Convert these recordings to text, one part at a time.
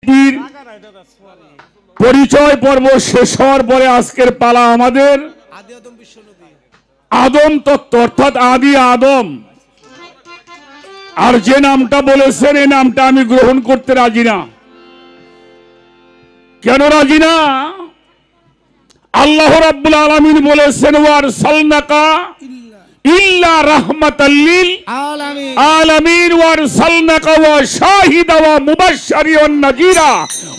ব্যক্তির পরিচয় পর্ব শেষ হওয়ার পরে আজকের পালা আমাদের আদম তত্ত্ব, অর্থাৎ আদি আদম। আর যে নামটা বলেছেন এই নামটা আমি গ্রহণ করতে রাজি না। কেন রাজি না? আল্লাহ রাব্বুল আলামিন বলেছেন ওয়ারসালনাকা ইল্লা রাহমাতাল লিল আলামিন ওয়ারসালনাকা ওয়া শাহিদা ওয়া মুবাশশিরান ওয়া নাযীরা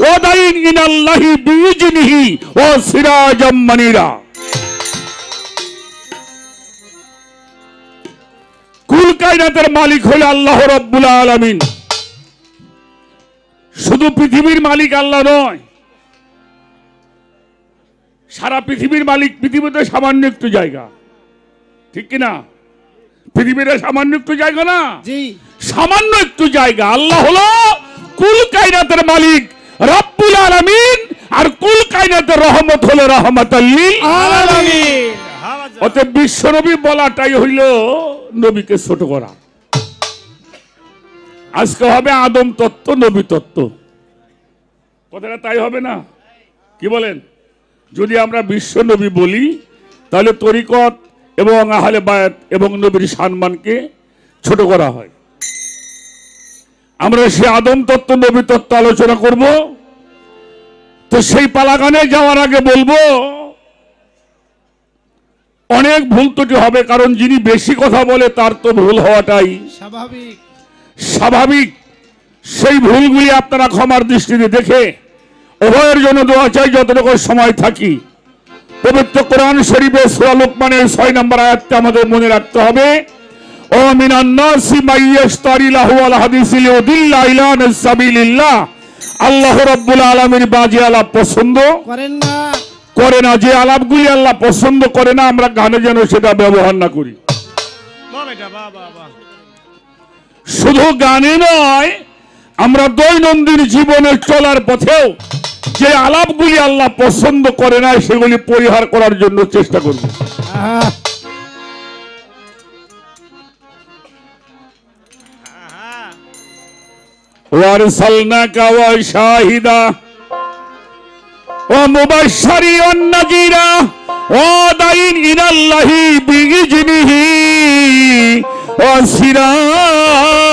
ওয়া দাঈন ইলাল্লাহি বিইজনিহি ওয়া সিরাজাম মানিরা। কুল কায়নাতের মালিক হলো আল্লাহ রাব্বুল আলামিন। শুধু পৃথিবীর মালিক আল্লাহ নয়, সারা পৃথিবীর মালিক। পৃথিবীতে সামান্য একটু জায়গা, ঠিক কিনা? পৃথিবীতে সামান্য একটু জায়গা না, সামান্য একটু জায়গা। আল্লাহ হলো কুল কায়নাতের মালিক রব্বুল আলামিন, আর কুল কায়নাতের রহমত হলো রাহমাতাল লিল আলামিন। অতএব বিশ্বনবী বলাটাই হইল নবীকে ছোট করা। আজকে হবে আদম তত্ত্ব, নবী তত্ত্ব, কথাটা তাই হবে না? কি বলেন? যদি আমরা বিশ্ব নবী বলি তাহলে তরিকত এবং আহলে বায়াত এবং নবীর সম্মানকে ছোট করা হয়। আমরা সেই আদম তত্ত্ব, নবী তত্ত্ব আলোচনা করব। তো সেই পালাগানে যাওয়ার আগে বলবো অনেক ভুল ত্রুটি হবে, কারণ যিনি বেশি কথা বলে তার তো ভুল হওয়াটাই স্বাভাবিক। সেই ভুলগুলি আপনারা ক্ষমার দৃষ্টিতে দেখে উভয়ের জন্য দোয়া চাই যতটুকু সময় থাকি। পবিত্র কোরআন শরীফে সূরা লুকমানের 6 নম্বর আয়াতটা আমাদের মনে রাখতে হবে। ও মিনান নাসি মাইয়াশতারি লাহু আল হাদিস লিউদিল্লা ইলা সাবিলিল্লাহ। আল্লাহ রাব্বুল আলামিন বাজে আলাপ পছন্দ করে না। যে আলাপগুলি আল্লাহ পছন্দ করে না আমরা গানে যেন সেটা ব্যবহার না করি। শুধু গানে নয়, আমরা দৈনন্দিন জীবনে চলার পথেও যে আলাপগুলি আল্লাহ পছন্দ করে না সেগুলি পরিহার করার জন্য চেষ্টা করব। ওয়ারসালনাকা ওয়া শাহিদা ওয়া মুবাশশিরান ওয়া নাযীরা ওয়া দাঈন ইলাল্লাহি বিইজনিহি ওয়া সিরাজাম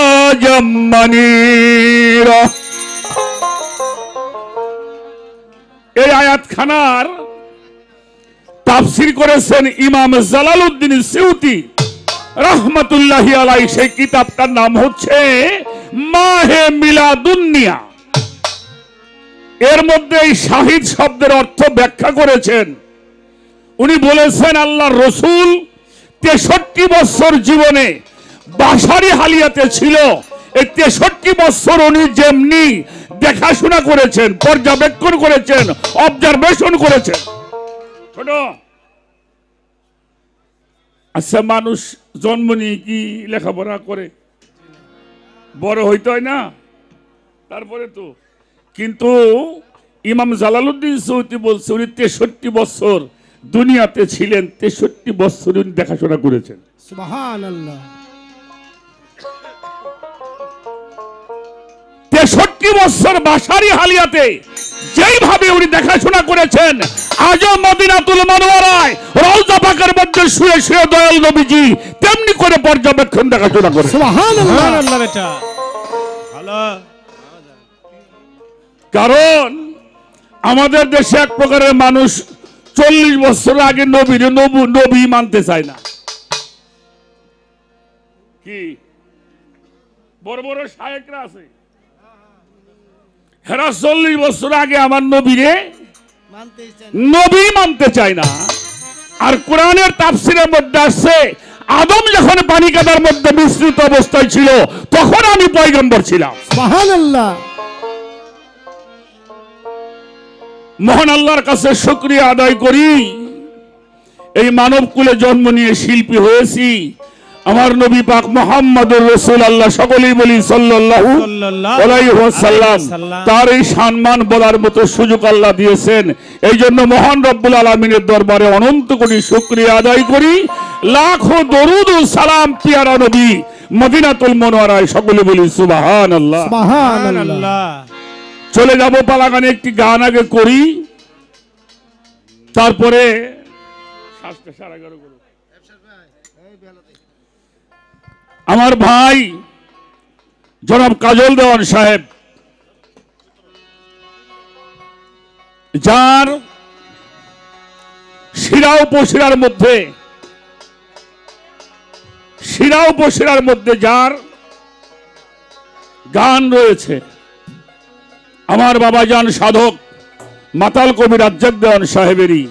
মানিরা। এই আয়াতখানার তাফসীর করেছেন ইমাম জালালউদ্দিন সিউতি রাহমাতুল্লাহি আলাইহি। সেই কিতাবটার নাম হচ্ছে মাহে মিলাদুন্নিয়া। এর মধ্যে এই শাহিদ শব্দের অর্থ ব্যাখ্যা করেছেন। উনি বলেছেন আল্লাহর রাসূল 63 বছর জীবনে বাশারি হালিয়াতে ছিল। এই 63 বছর উনি যেমনি দেখাশোনা করেছেন, পর্যবেক্ষণ করেছেন, অবজারভেশন করেছেন। ছোট আচ্ছা, মানুষ জন্ম নিয়ে কি লেখাপড়া করে? বড় হইতে হয় না? তারপরে তো কিন্তু ইমাম জালালউদ্দিন সৈয়দি বলছে উনি 63 বছর দুনিয়াতে ছিলেন, 63 বছর উনি দেখাশোনা করেছেন। সুবহানাল্লাহ। 63 বছর বাশারি হালিয়াতে যেইভাবে উনি দেখাশোনা করেছেন, আজও মদিনাতুল মুনাওয়ারায় রওজা পাকের মধ্যে শুয়ে শুয়ে দয়াল নবীজি তেমনি করে পর্যবেক্ষণ দেখাশোনা করেন। সুবহানাল্লাহ। বেটা ভালো। কারণ আমাদের দেশে এক প্রকারের মানুষ 40 বছর আগে নবী মানতে চায় না। কি বড় বড় শায়েখরা আছে, হেরা 40 বছর আগে আমার নবী মানতে চায় না। আর কোরআনের তাফসীরের মধ্যে আসছে আদম যখন পানি কাদার মধ্যে মিশ্রিত অবস্থায় ছিল তখন আমি পয়গম্বর ছিলাম। সুবহানাল্লাহ। মহান আল্লাহর কাছে শুকরিয়া আদায় করি, এই মানব কুলে জন্ম নিয়ে শিল্পী হয়েছি। আমার নবী পাক মুহাম্মদুর রাসূলুল্লাহ, সকলেই বলি সাল্লাল্লাহু আলাইহি ওয়াসাল্লাম। তার এই সম্মান বলার মতো সুযোগ আল্লাহ দিয়েছেন। এই জন্য মহান রব্বুল আলামিনের দরবারে অনন্ত কোটি শুকরিয়া আদায় করি। লাখো দরুদ ও সালাম পিয়ারা নবী মদিনাতুল মুনাওয়ারায়, সকলে বলি সুবহানাল্লাহ। সুবহানাল্লাহ। চলে যাব পালাগানে, একটি গান আগে করি, তারপরে আমার ভাই জনাব কাজল দেওয়ান সাহেব, যার শিরা উপশিরার মধ্যে যার গান রয়েছে, আমার বাবাজান সাধক মাতাল কবি রাজ্জাক দেওয়ান সাহেবেরই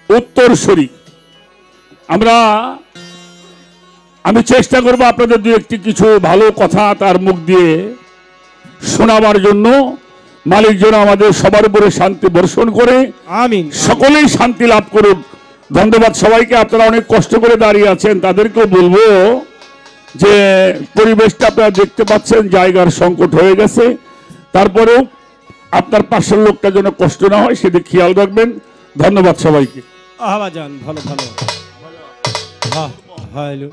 উত্তরসূরি। আমি চেষ্টা করব আপনাদের দু একটি কিছু ভালো কথা তার মুখ দিয়ে শোনাবার জন্য। মালিক যেন আমাদের সবার উপরে শান্তি বর্ষণ করে, আমিন, সকলেই শান্তি লাভ করুক। ধন্যবাদ সবাইকে। আপনারা অনেক কষ্ট করে দাঁড়িয়ে আছেন, তাদেরকেও বলবো যে পরিবেশটা আপনারা দেখতে পাচ্ছেন, জায়গার সংকট হয়ে গেছে, তারপরেও আপনার পাশের লোকটা যেন কষ্ট না হয় সেদিকে খেয়াল রাখবেন। ধন্যবাদ সবাইকে। আহবাজান ভালো ভালো, হ্যালো,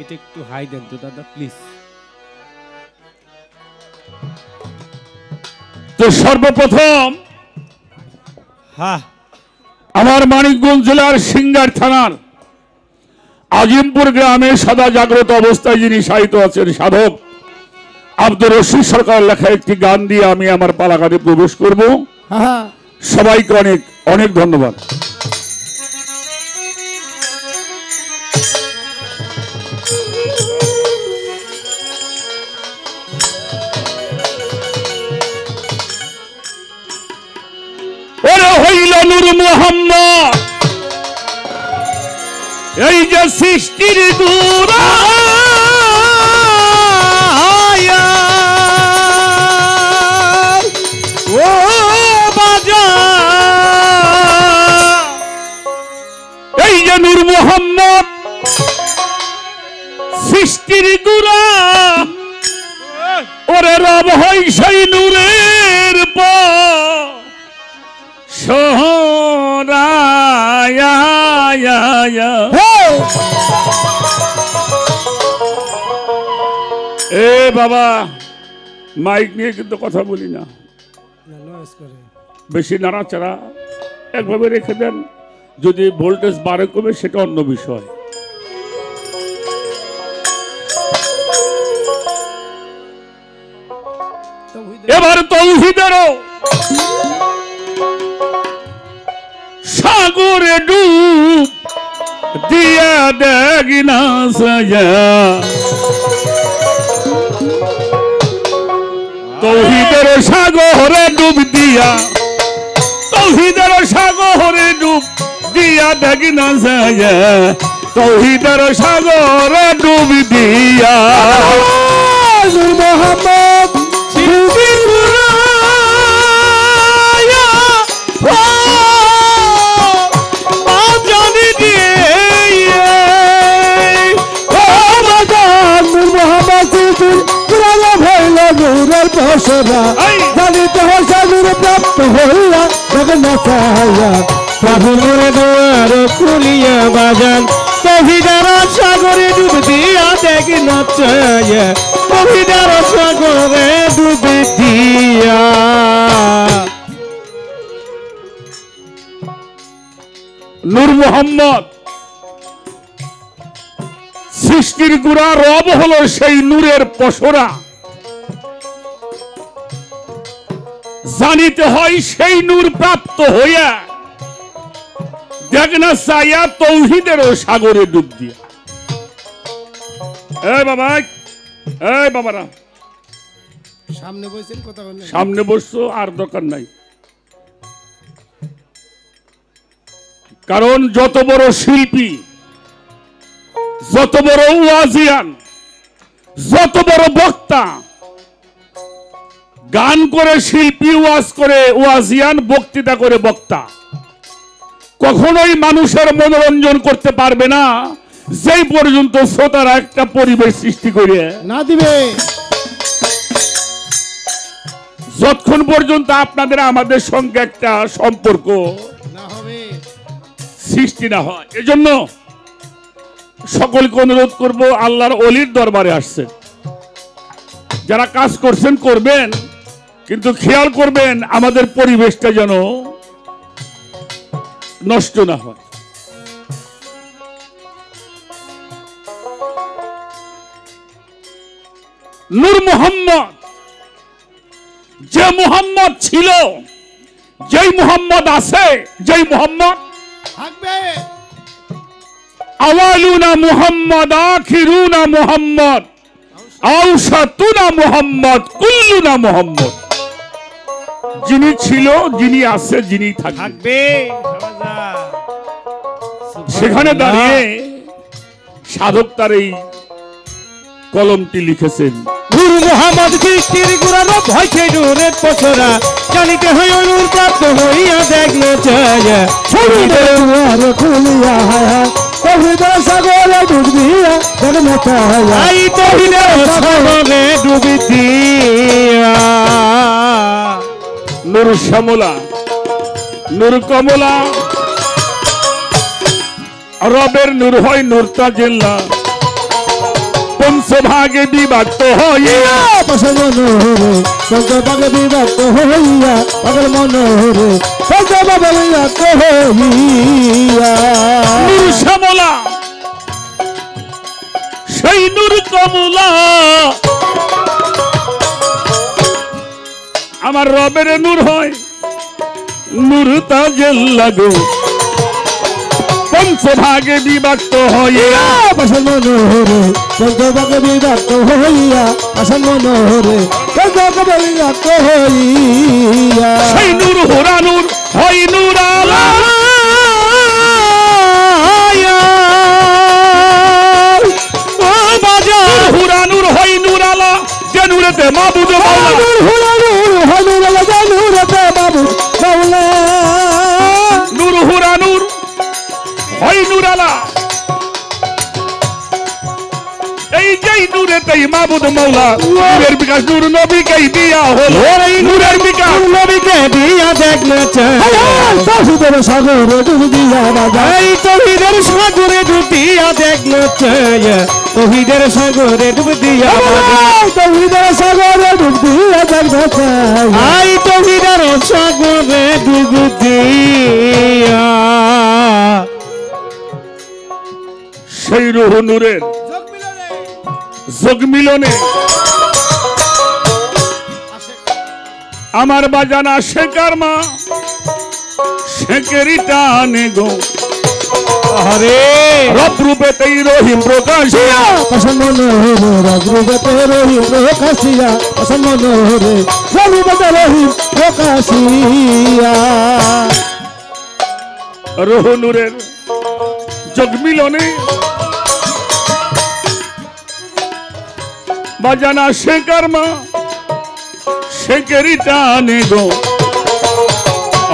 এটা একটু হাই দেন তো দাদা প্লিজ। তো সর্বপ্রথম আমার মানিকগঞ্জ জেলার সিংগার থানার আজিমপুর গ্রামে সদা জাগ্রত অবস্থায় যিনি সাহিত্য আছেন সাধক আব্দুর রশিদ সরকার লেখা একটি গান দিয়ে আমি আমার পালাগানে প্রবেশ করব। সবাইকে অনেক অনেক ধন্যবাদ। ওরে হইল নূর মুহাম্মদ, এই যে সৃষ্টির দূরা ও বাজা, এই যে নূর মুহাম্মদ সৃষ্টির দূরা, ওরে রব হই সেই নূরের সোহরায়া। এ বাবা, মাইক নিয়ে কিন্তু কথা বলি না, বেশি নাড়াচাড়া একভাবে রেখে দেন। যদি ভোল্টেজ বাড়ে কমে সেটা অন্য বিষয়। এবার তৌহিদেরও সাগরে ডুব দিয়া দেখি না সাজা, তৌহিদের সাগরে ডুব দিয়া, তৌহিদের সাগরে ডুব দিয়া দেখি না সাজা, তৌহিদের সাগরে ডুব দিয়া মোহাম্মদ জানিতে হসানুর প্রাপ্ত হইয়া জগন্নাথায়া প্রভুর দুয়ার খুলিয়া বাজান, কবিদার সাগরে ডুব দিয়া দেখি নাচায়া, কবিদার সাগরে ডুব দিয়া। নূর মুহাম্মদ সৃষ্টির গুড়া, রব হলো সেই নূরের পসরা। জানিতে হয় সেই নূর প্রাপ্ত হইয়া দেখনা চাইয়া তৌহিদেরও সাগরে ডুব দিয়া। এই বাবা, এই বাবারা সামনে বসছো, আর দরকার নাই। কারণ যত বড় শিল্পী, যত বড় ওয়াজিয়ান, যত বড় বক্তা, গান করে শিল্পী, ওয়াজ করে ওয়াজিয়ান, বক্তৃতা করে বক্তা, কখনোই মানুষের মনোরঞ্জন করতে পারবে না যেই পর্যন্ত শ্রোতারা একটা পরিবেশ সৃষ্টি করে না দিবে, যতক্ষণ পর্যন্ত আপনাদের আমাদের সঙ্গে একটা সম্পর্ক না হবে, সৃষ্টি না হয়। এজন্য সকলকে অনুরোধ করব, আল্লাহর ওলির দরবারে আসছে, যারা কাজ করছেন করবেন, কিন্তু খেয়াল করবেন আমাদের পরিবেশটা যেন নষ্ট না হয়। নূর মোহাম্মদ, যে মোহাম্মদ ছিল, যেই মোহাম্মদ আছে, যেই মোহাম্মদ থাকবে, আওয়ালুনা মুহাম্মদ, আখিরুনা মুহাম্মদ, আওসাতুনা মুহাম্মদ, কুল্লুনা মুহাম্মদ। যিনি ছিল, যিনি আছে, যিনি থাকবে। থাকবে সেখানে দাঁড়িয়ে সাধক তার এই কলমটি লিখেছেন। নূর মোহাম্মদ সৃষ্টির গুরার ভয় খেয়ে নূরের পছরা, জানিতে হয় নূর প্রাপ্ত হইয়া দেখলো চায়। শরীরের দুয়ার খুলিয়া তৌহিদের সাগরে ডুব দিয়া জগন্নাথ আই তৌহিদের সাগরে ডুবি দিয়া। নূর শ্যামলা, নূর কমলা, রবের নূর হয় নূর তাজেল্লা, পঞ্চভাগে বিভক্ত হইয়া মনোহরে পঞ্চভাগে বিভক্ত হইয়া পাগল মনোহরে পঞ্চভাগে বিভক্ত হইয়া। নূর শ্যামলা, সেই নূর কমলা, আমার রবের নূর হয় নূর তাজেল্লা গো, পঞ্চভাগে বিভক্ত হইয়া পাশান মনোহরে পঞ্চভাগে বিভক্ত হইয়া, পাশান মনোহরে পঞ্চভাগে বিভক্ত হইয়া। সেই নূর হোরা নূর হয় নূর আলা, ও বাজা হুরা নূর হয় নূর আলা, যে নূরেতে মাবুদ মাওলা, নূর হুরা নূর হয় নূর আলা, এই যেই নূরেতেই মাবুদ মাওলা। নূরের বিকাশ নূর নবীকেই দিয়া হলো, এই নূরের বিকাশ নবীকে দিয়া দেখলো চায়। তৌহিদের সাগরে ডুব দিয়া বাজা, এই তৌহিদের সাগরে ডুব দিয়া দেখলো চায়। তৌহিদের সাগরে ডুব দিয়া তৌহিদের সাগরে ডুব দিয়া জগন্নাথ আই তৌহিদের সাগরে ডুব দিয়া। সেই রুহ নূরের যোগ মিলনে আমার বাজানা শেখার মা শেখেরি টানে গো, আরে রব রূপেতেই রহিম প্রকাশিয়া, পাশান মনোহরে রঘুপতে রহিম প্রকাশিয়া, পাশান মনোহরে রঘুপতে রহিম প্রকাশিয়া। রুহ নূরের যোগ মিলনে বাজানা শেখার মা শেখেরি টানে গো,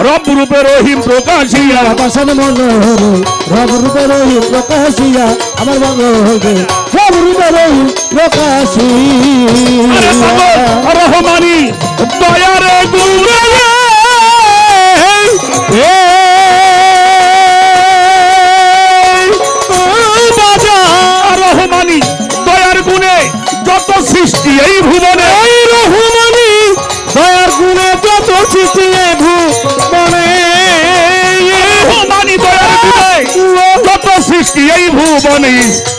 রব রূপে রহিম প্রকাশিয়া, পাশান মনোহরে রঘুপতে রহিম প্রকাশিয়া, আমার মনোহরে রঘুপতে রহিম প্রকাশিয়া। রহমানি দয়ারে গুণে রহমানি দয়ার গুণে যত সৃষ্টি এই ভুবনে, রহমানি দয়ার গুণে যত সৃষ্টি এই ভুবনে, রহমানি দয়ার গুণে যত সৃষ্টি এই ভুবনে,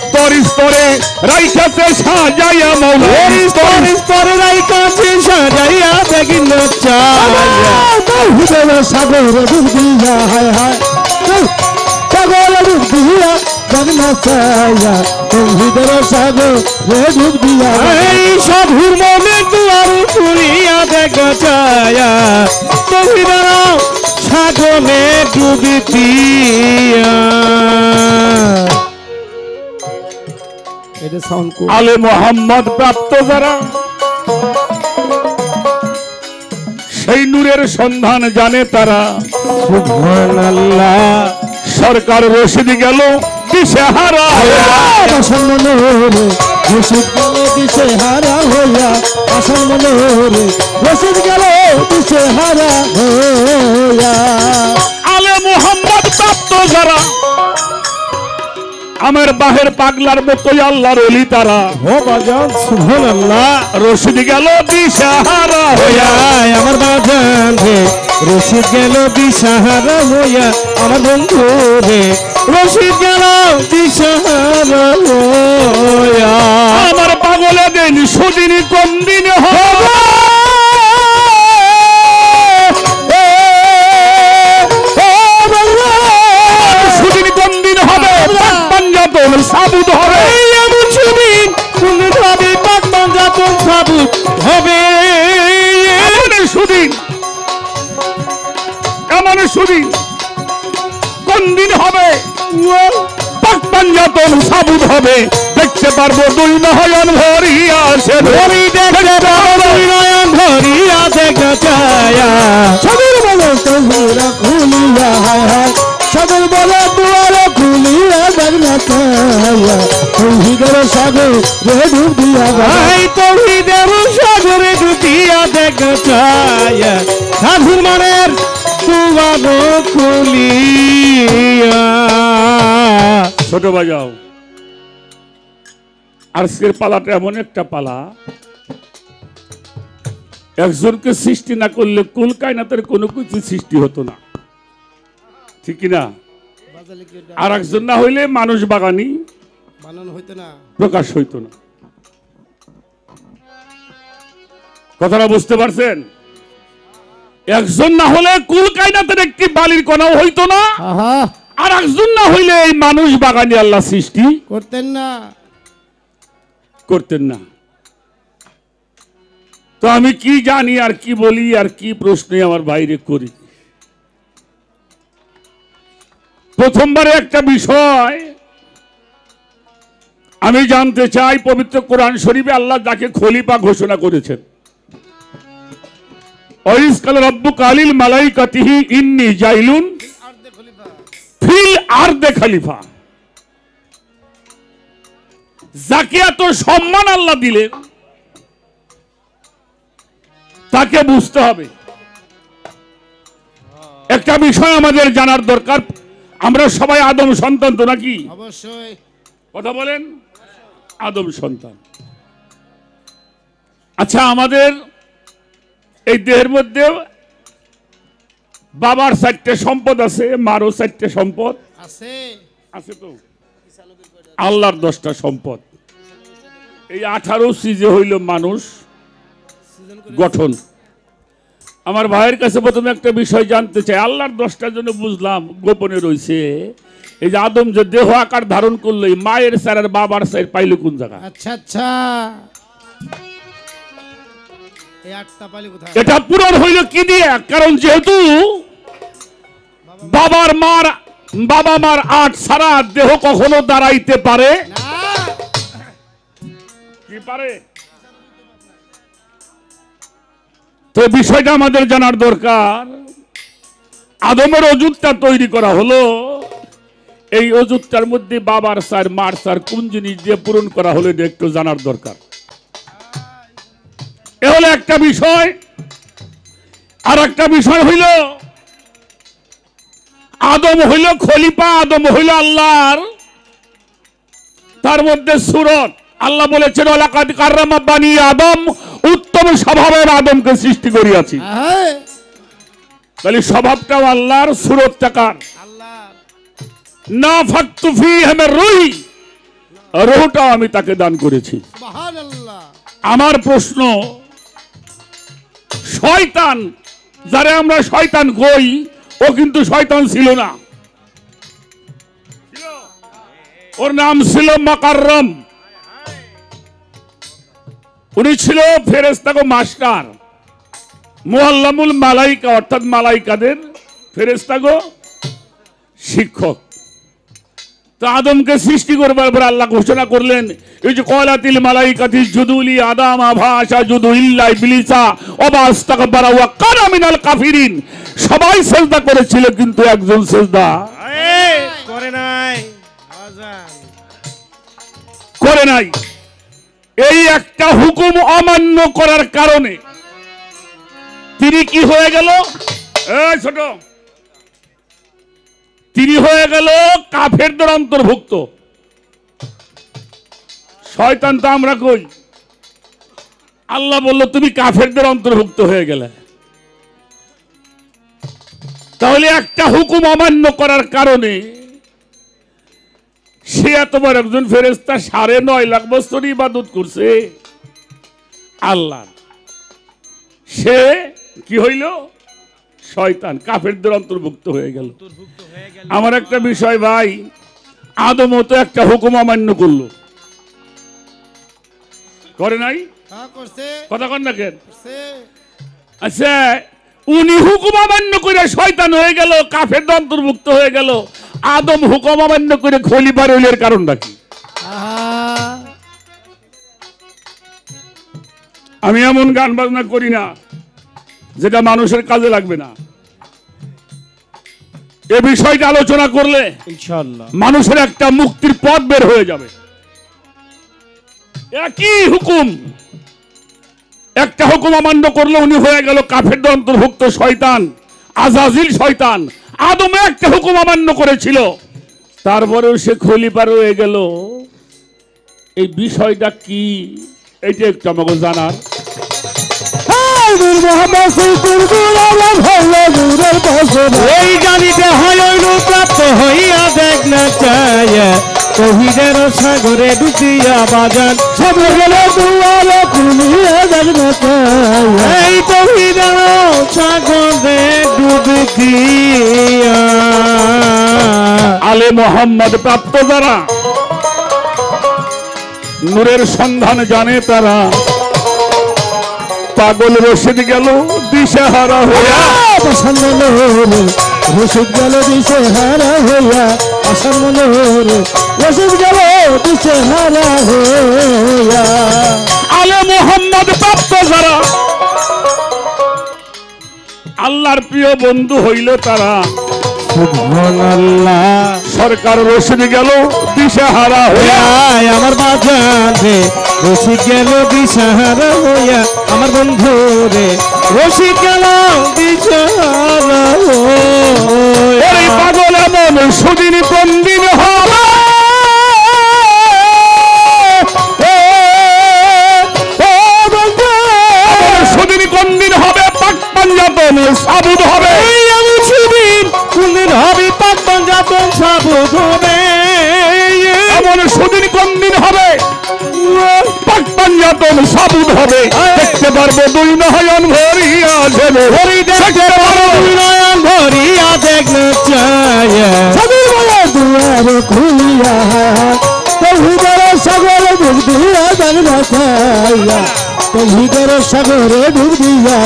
স্তরে স্তরে রাইখাতে সাজাইয়া মৌলা, স্তরে স্তরে রাইখাতে সাজাইয়া দেখলো চায়। তৌহিদের সাগরে ডুব দিয়া হায় হায়, সাগরে ডুব দিয়া জগন্নাথ তৌহিদের সাগরে ডুব দিয়া। এই সাধুর মনে দুয়ার পুরিয়া দেখো ছায়া, তৌহিদের সাগরে ডুবি দিয়া। এটা সাউন্ড কোড। আলে মোহাম্মদ প্রাপ্ত যারা, সেই নূরের সন্ধান জানে তারা। সুবহানাল্লাহ। সরকার রশিদ গেল দিশেহারা পাশান মনোহরে রশিদ গেল দিশেহারা হইয়া, পাশান মনোহরে রশিদ গেল দিশেহারা হইয়া। আলে মোহাম্মদ প্রাপ্ত যারা, আমার বাহের পাগলার মতোই আল্লাহর ওলি তারা। ও বাজান সুবহানাল্লাহ। রশিদ গেল দিশাহারা হইয়া, আমার বাজান রে রশিদ গেল দিশাহারা হইয়া, আমার বন্ধু রে রশিদ গেল দিশাহারা হইয়া। আমার পাগলে দিন সুদিন কোন দিন হবে, সুদিন কোন দিন হবে, পাঞ্জাতন সাবুদ হবে, এমন সুদিন কোন ভাবে পাকমান যাতন সাবুদ হবে। এমন সুদিন, এমন সুদিন কোন দিন হবে, পাঞ্জাতন সাবুদ হবে। দেখতে পারবো দুই নয়ন ভরিয়া, সে ধরি দেখতে পারবো দুই নয়ন ভরিয়া, দেখা চায়া সদর বলে তোমরা খুলিয়া, হায় হায় সদর বলে দুয়ারে খুলিয়া দেখনা চায়া, তৌহিদের সাগর রে ডুব দিয়া ভাই তৌহিদের সাগরে ডুবিয়া, দেখা চায়া সাধুর মনের দুয়ার খুলিয়া। ছোট বাজাও। আজকের পালাটা এমন একটা পালা, একজনকে সৃষ্টি না করলে কুল কায়নাতের কোনো কিছু সৃষ্টি হতো না, ঠিক না? আর একজন না হইলে মানুষ বাগানি বানানো হইতো না, প্রকাশ হইতো না। কথাটা বুঝতে পারছেন? একজন না হলে কুল কায়নাতের একটি বালির কণাও হইতো না, আহা আর একজন না হইলে এই মানুষ বাগানি আল্লাহ সৃষ্টি করতেন না। করতেন না। তো আমি কি জানি আর কি বলি আর কি প্রশ্নে আমার বাইরে করি। প্রথমবারে একটা বিষয় আমি জানতে চাই, পবিত্র কোরআন শরীফে আল্লাহ যাকে খলিফা ঘোষণা করেছেন, ওয়াইজ কাল রাব্বুকা লিল মালাইকাতিহি ইন্নী জাইলুন ফিল আরদে খলিফা। যাকে এত সম্মান আল্লাহ দিলেন তাকে বুঝতে হবে। একটা বিষয় আমাদের জানার দরকার, আমরা সবাই আদম সন্তান তো নাকি? অবশ্যই। কথা বলেন, আদম সন্তান। আচ্ছা, আমাদের এই দেহের মধ্যে বাবার 4টে সম্পদ আছে, মারও 4টে সম্পদ আছে, আছে তো, আল্লাহর 10টা সম্পদ। এই 18 সিজে হইল মানুষ গঠন। আমার ভাইয়ের কাছে প্রথমে একটা বিষয় জানতে চাই, আল্লাহর 10টার জন্য বুঝলাম গোপনে রয়েছে। এই যে আদম যে দেহ আকার ধারণ করলো, এই মায়ের স্যার আর বাবার স্যার পাইল কোন জায়গা? আচ্ছা আচ্ছা, এই 8টা পাইলে কোথায়? এটা পূরণ হইল কি দিয়ে? কারণ যেহেতু বাবা মার 8 ছাড়া দেহ কখনো দাঁড়াইতে পারে না, কি পারে? তো বিষয়টা আমাদের জানার দরকার। আদমের অজুতটা তৈরি করা হলো, এই অজুতটার মধ্যে বাবার সার মার সার কোন জিনিস দিয়ে পূরণ করা হলো এটা একটু জানার দরকার। এ হলো একটা বিষয়। আর একটা বিষয় হইল, আদম হইল খলিফা, আদম হইল আল্লাহর, তার মধ্যে সূরত। আল্লাহ বলেছেন ওয়ালাকাদ কাররামা বানি আদম, উত্তম স্বভাবের আদমকে সৃষ্টি করিয়াছি। হ্যাঁ তাহলে স্বভাবটাও আল্লাহর, সূরতটা কার? আল্লাহ। নাফাখতু ফীহি মির রূহি, রূহটাও আমি তাকে দান করেছি। সুবহানাল্লাহ। আমার প্রশ্ন, শয়তান যারে আমরা শয়তান কই, ও কিন্তু শয়তান ছিল না, ওর নাম ছিল মাকাররম। উনি ছিল ফেরেশতাগো মাস্টার, মুআল্লামুল মালাইকা, অর্থাৎ মালাইকাদের ফেরেশতাগো শিক্ষক। তো আদমকে সৃষ্টি করবার পর আল্লাহ ঘোষণা করলেন, এই যে কলাতিল মালাইকাতি জুদুলি আদাম আভাসা জুদু ইল্লা ইবলিসা ওয়া আস্তাকবারা ওয়া কানা মিনাল কাফিরিন। সবাই সিজদা করেছিল কিন্তু একজন সিজদা করে নাই, করে নাই। এই একটা হুকুম অমান্য করার কারণে তিনি কি হয়ে গেল? এই ছোট, তিনি হয়ে গেল কাফেরদের অন্তর্ভুক্ত। শয়তান তো আমরা কই, আল্লাহ বলল তুমি কাফেরদের অন্তর্ভুক্ত হয়ে গেলে। তাহলে একটা হুকুম অমান্য করার কারণে সে এতবার একজন ফেরেশতা 9.5 লাখ বছর ইবাদত করছে আল্লাহ, সে কি হইল? শয়তান, কাফেরদের অন্তর্ভুক্ত হয়ে গেল। আমার একটা বিষয় ভাই, আদমও তো একটা হুকুম অমান্য করলো, করে নাই? কথা কন না কেন? আচ্ছা, উনি হুকুম অমান্য করে শয়তান হয়ে গেল, কাফেরদের অন্তর্ভুক্ত হয়ে গেল, আদম হুকুম অমান্য করে খলিফা হইল, এর কারণটা কি? আমি এমন গান বাজনা করি না যেটা মানুষের কাজে লাগবে না। এ বিষয়টা আলোচনা করলে ইনশাআল্লাহ মানুষের একটা মুক্তির পথ বের হয়ে যাবে। একই হুকুম, একটা হুকুম অমান্য করলে উনি হয়ে গেল কাফেরদের অন্তর্ভুক্ত শয়তান, আজাজিল শয়তান। আদম একটা হুকুম অমান্য করেছিল, তারপরেও সে খলিফা রয়ে গেল। এই বিষয়টা কি, এইটা একটু আমাকে জানার। ওই জানিতে হয় প্রাপ্ত হইয়া দেখ না চায়, তহিদের সাগরে ডুবিয়া বাজান সব গেলে দুয়ারে খুলিয়া দেখ না চায়, এই তহিদের সাগরে ডুবি দিয়া। আলে মোহাম্মদ প্রাপ্ত যারা, নূরের সন্ধান জানে তারা, পাগল রশিদ গেল দিশেহারা হইয়া, রশিদ গেল দিশেহারা হইয়া, আসার মনোহরে রশিদ গেল দিশেহারা হইয়া। আলে মোহাম্মদ প্রাপ্ত যারা, আল্লাহর প্রিয় বন্ধু হইল তারা, সুবহানাল্লাহ সরকার রশিদ গেল দিশেহারা হইয়া। আমার বাজান রে রশিদ গেল দিশেহারা হইয়া, আমার বন্ধু রে রশিদ গেল দিশেহারা হইয়া। এই পাগল এমন সুদিন কোন দিন হবে, সুদিন কোন দিন হবে, পাক পাঞ্জাতন সাবুদ হবে। কোনদিন হবে পাক পাঞ্জাতন সাবুদ হবে, এমন সুদিন কোন দিন হবে, পাক পাঞ্জাতন সাবুদ হবে। দেখতে পারবো দুই নয়ন ভরিয়া যাবে, দেখতে পারবো দুই নয়ন ভরিয়া দেখতে চায়, দুয়ারে খুলিয়া তহিদের সাগরে ডুব দিয়া দেখ না চায়, তহিদের সাগরে ডুব দিয়া।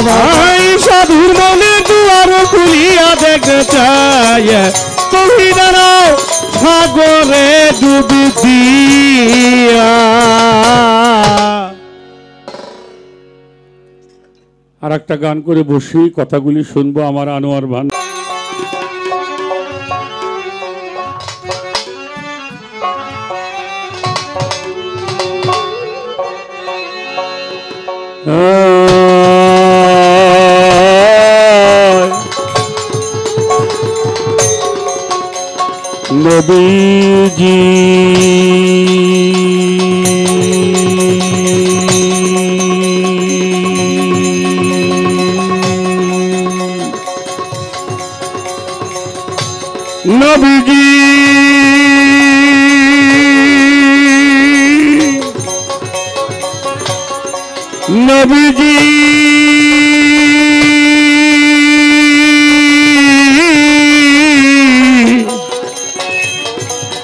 সাধুর মনে দুয়ার খুলিয়া দেখতে চায়, তহিদের সাগরে ডুবি দিয়া। আর একটা গান করে বসি, কথাগুলি শুনবো আমার আনোয়ার ভান। নবীজি নবীজি নবীজি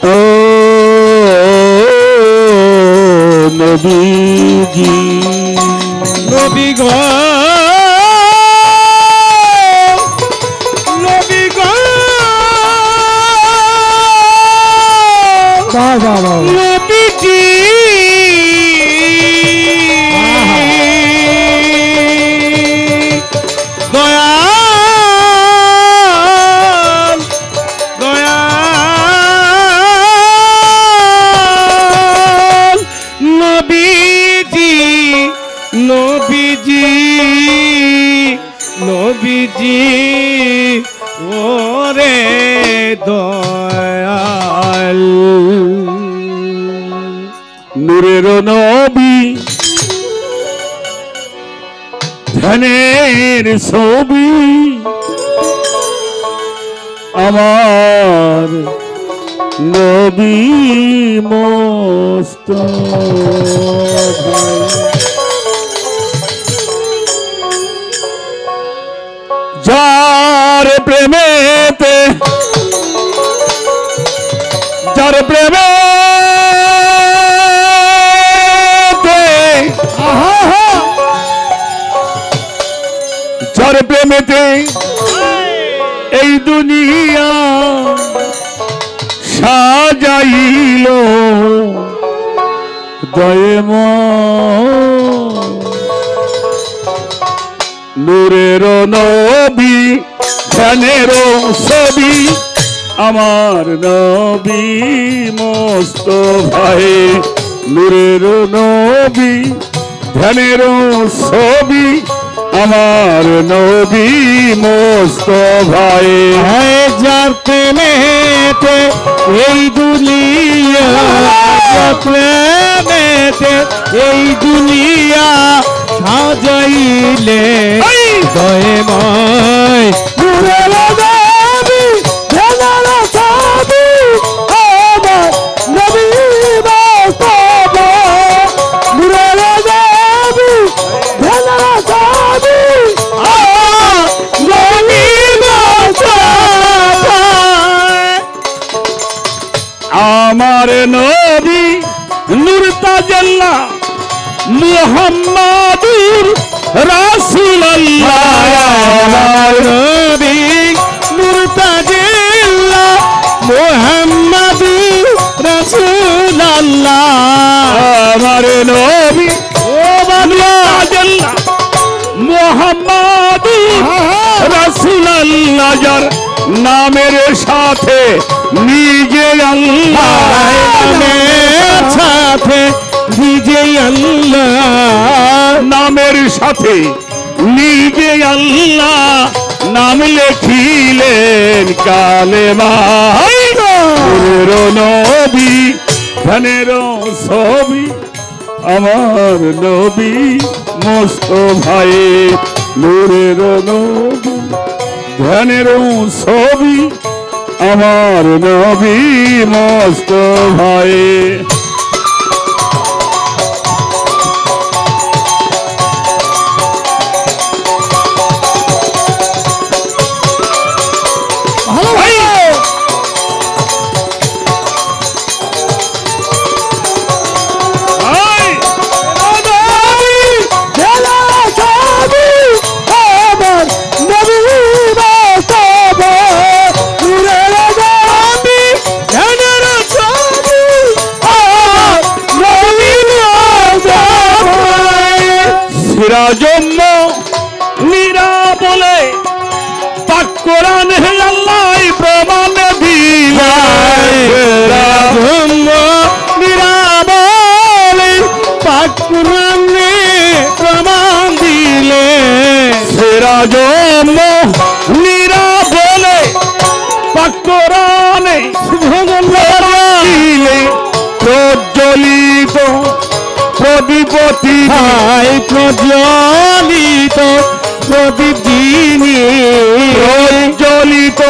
ও নবীজি, নবী গো নবী গো নবীজি, দয়াল দয়াল নবীজি নবীজি নবীজি ওরে দয়াল। নূরের নবী ধ্যানের ছবি আমার নবী মোস্তফা। যার প্রেমেতে যার প্রেমেতে যার প্রেমেতে এই দুনিয়া সাজাইল দয়েম নূরের নবী ধ্যানের ছবি আমার নবী মোস্তফায়। নূরের নবী ধ্যানের ছবি আমার নবী মোস্তফায়। যার প্রেমেতে এই দুনিয়া প্রেমেতে এই দুনিয়া সাজাইলে দয়ময় নূরের নবী ধ্যানের ছবি আমার নবী মোস্তফা। নূরের নবী ধ্যানের ছবি আমার নবী মোস্তফা। আমার নবী নূর তাজাল্লা মুহাম্মাদুর রাসূলুল্লাহ। আমার নবী নূর তাজাল্লা মুহাম্মাদুর রাসূলুল্লাহ। আমার নবী তাজাল্লা মুহাম্মাদুর রাসূলুল্লাহ। যার নামের সাথে নিজে আল্লাহ সাথে নিজে আল্লাহ নামের সাথে নিজে আল্লাহ নাম লেখিলেন কালেমা। নূরের নবী ধ্যানের ছবি আমার নবী মোস্তফায়। নূরের নবী ধ্যানের ছবি আমার নবী মোস্তফায়। সিরাজম্ম মীরা বলে পাক কোরআন হে আল্লাহ প্রমাণ দিলেন। মীরা বলে পাক কোরআন প্রমাণ দিলে। সিরাজম্ম মীরা বলে পাক কোরআন প্রমাণ দিলে। প্রজ্বলিত প্রদীপতি ভাই প্রজ্বলিত প্রদীপ যিনি প্রজ্বলিত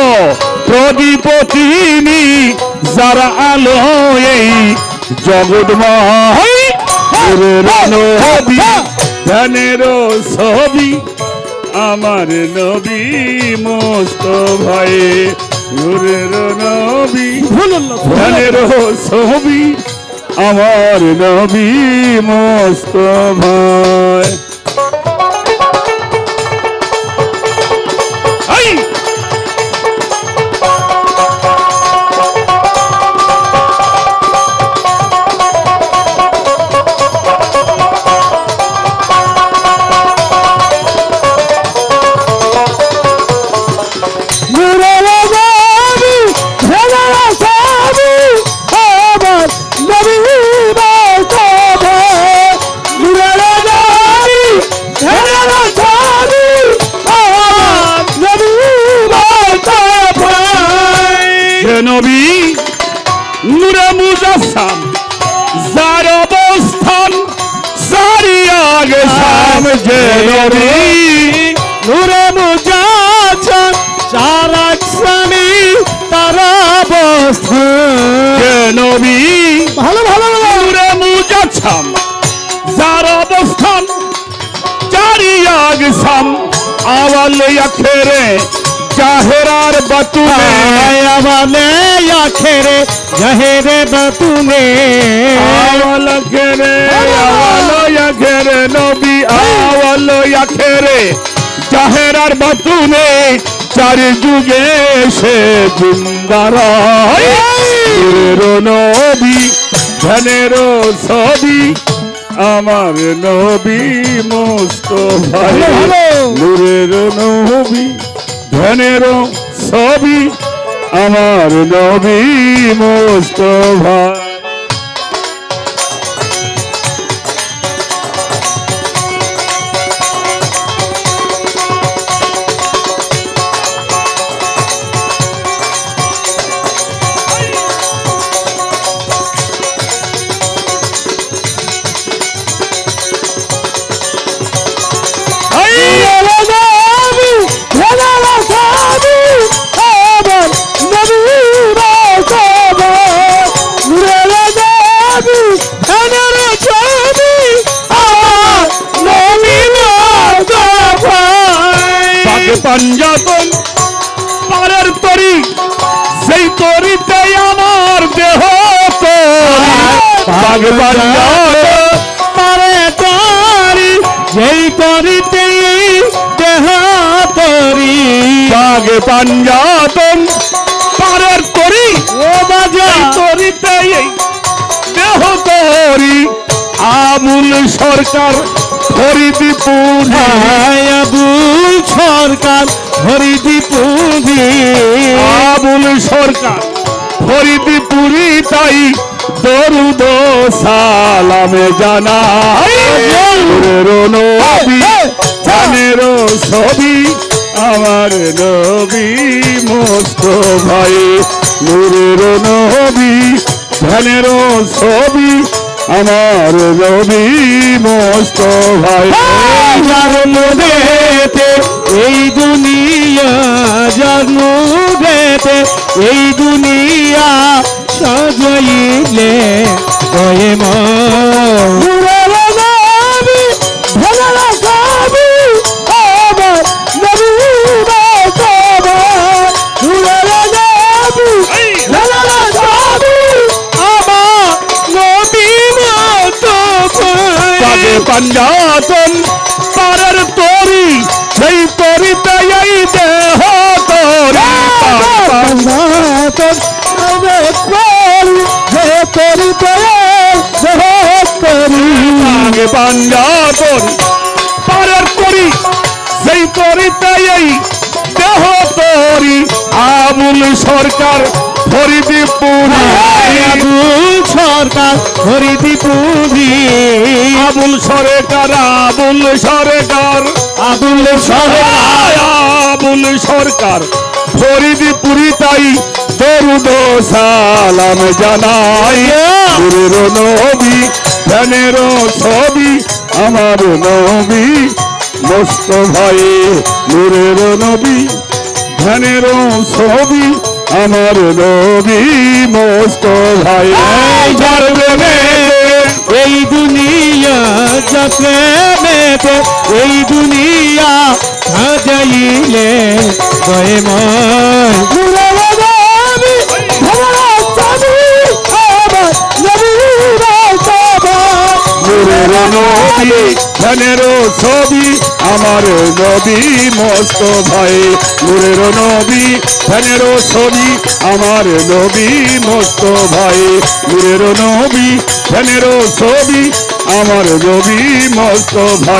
প্রদীপ তিনি যার আলো এই জগৎময়। নবী ধ্যানের ছবি আমার নবী মোস্তফায়। নূরের নবী ধ্যানের ছবি আমার নবী মোস্তফায়। হে নবী নূরে মুজাজ্জম চার আকসামি তার অবস্থান। হে নবী ভালো ভালো ভালো নূরে মুজাজ্জম যার অবস্থান চারি আগসাম আওয়াল আখেরে জাহেরার বাতুনে আওয়ালে আখেরে জাহেরে বাতুনে আওয়াল আখেরে নবী আওয়াল আখেরে জাহেরার বাতুনে চারি যুগে সে জিন্দারা নবী ধ্যানের ছবি আমার নবী মুস্তাফা নূরের নবী ধ্যানের ছবি আমার নবী মুস্তাফা পাঞ্জাতন পারের তরি সেই তরিতে আমার দেহ তরি পারে তরি যেই তরিতে দেহ তরি বাগে পাঞ্জাতন পারের তরি ও বাজা তরিতে দেহ তরি আমুল সরকার হরিদীপুর আবুল সরকার হরিদীপুরি আবুল সরকার হরিদীপুরি তাই দরুদ সালামে জানাই নূরের নবী ধ্যানের ছবি আমার নবী মুস্তাফা নূরের নবী ধ্যানের ছবি আমার নবী মুস্তাফা যার মুদেতে এই দুনিয়া যার মুদেতে এই দুনিয়া সাজাইলে কয়ে নূরের নবী ধ্যানের ছবি আমার নবী মুস্তাফা নূরের নবী ধ্যানের ছবি আমার নবী বাগে পাঞ্জাতন পারের তরি সেই তরিতে এই দেহ তরি বাগে পাঞ্জাতন পারের তরি সেই তরিতে এই দেহ তরি আবুল সরকার হরিদীপুর আবুল সরকার হরিদীপুরি আবুল সরকার আবুল সরকার আবুল সরকার আবুল সরকার ফরিদপুরি তাই দরুদ সালাম জানাই নূরের নবী ধ্যানের ছবি আমার নবী মুস্তাফা নূরের নবী ধ্যানের ছবি আমার নবী মুস্তাফা যার প্রেমে এই দুনিয়া যাতে মেতে এই দুনিয়া সাজাইলে কয়ময় নূরের নবী ধ্যানের ছবি আমার নবী মুস্তাফা নূরের নবী ধ্যানের ছবি আমার নবী মুস্তাফা নূরের নবী ধ্যানের ছবি আমার নবী মুস্তাফা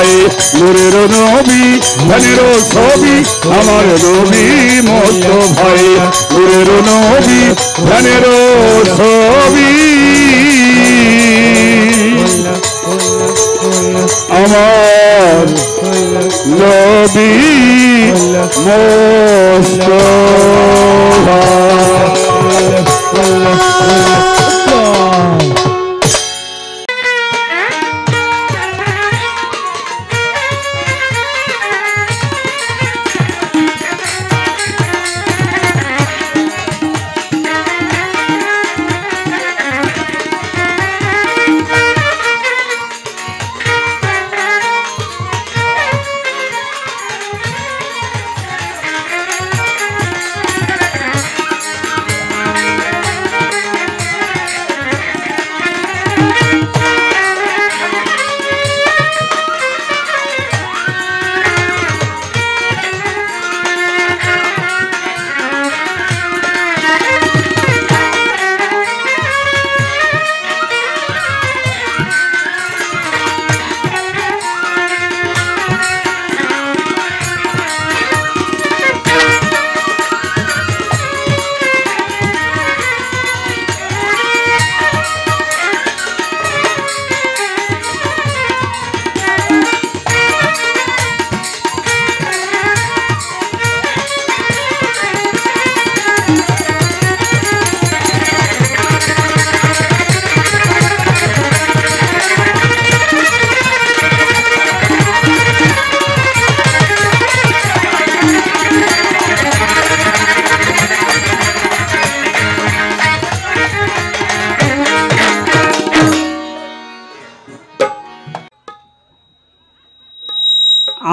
নূরের নবী ধ্যানের ছবি আমার নবী মুস্তাফা নূরের নবী ধ্যানের ছবি আমার নবী মুস্তাফা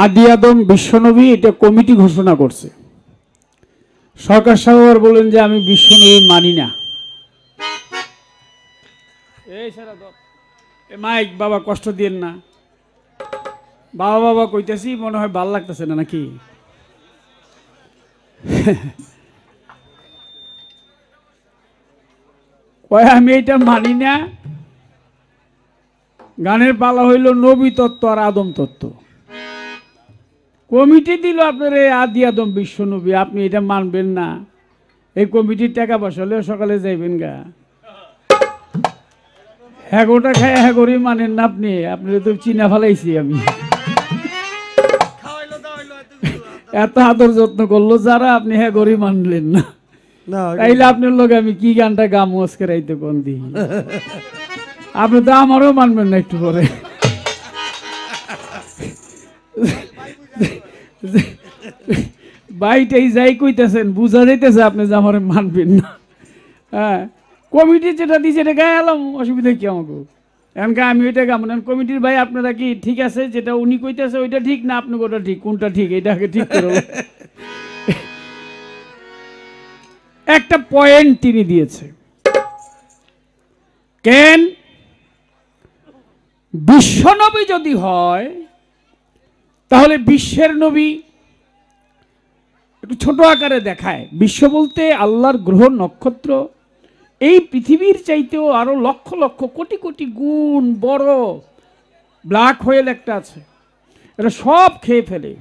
আদি আদম বিশ্বনবী এটা কমিটি ঘোষণা করছে। সরকার সাহেব বলেন যে আমি বিশ্বনবী মানি না। এই সারা মাইক বাবা কষ্ট দিয়েন না, বাবা বাবা কইতেছি মনে হয় ভাল লাগতেছে না নাকি? কয় আমি এটা মানি না। গানের পালা হইল নবী তত্ত্ব আর আদম তত্ত্ব। কমিটি দিল আপনার এই আদি আদম বিশ্ব নবী, আপনি এটা মানবেন না। এই কমিটির টাকা পয়সা হলেও সকালে যাইবেন গা, হ্যাগোটা খায় হ্যাগোরই মানেন না আপনি। আপনার তো চিনা ফেলাইছি আমি, এত আদর যত্ন করলো যারা, আপনি হ্যাগোরই মানলেন না। তাইলে আপনার লোক আমি কি গানটা গা মস্কে রাইতে কোন দিই, আপনি তো আমারও মানবেন না একটু পরে। বাইটাই যাই কইতেছেন বুঝা যাইতেছে আপনি যে আমার মানবেন না। হ্যাঁ, কমিটি যেটা দিয়েছে এটা গায়ে এলাম, অসুবিধা কি আমাকে? এমনকি আমি ওইটা গাম না। কমিটির ভাই আপনারা কি ঠিক আছে, যেটা উনি কইতেছে ওইটা ঠিক না আপনি ওটা ঠিক, কোনটা ঠিক এটাকে ঠিক করো। একটা পয়েন্ট তিনি দিয়েছে, কেন বিশ্বনবী যদি হয় তাহলে বিশ্বের নবী একটু ছোট আকারে দেখায়। বিশ্ব বলতে আল্লাহর গ্রহ নক্ষত্র, এই পৃথিবীর চাইতেও আরো লক্ষ লক্ষ কোটি কোটি গুণ বড় ব্ল্যাক হোয়েল একটা আছে, এটা সব খেয়ে ফেলে।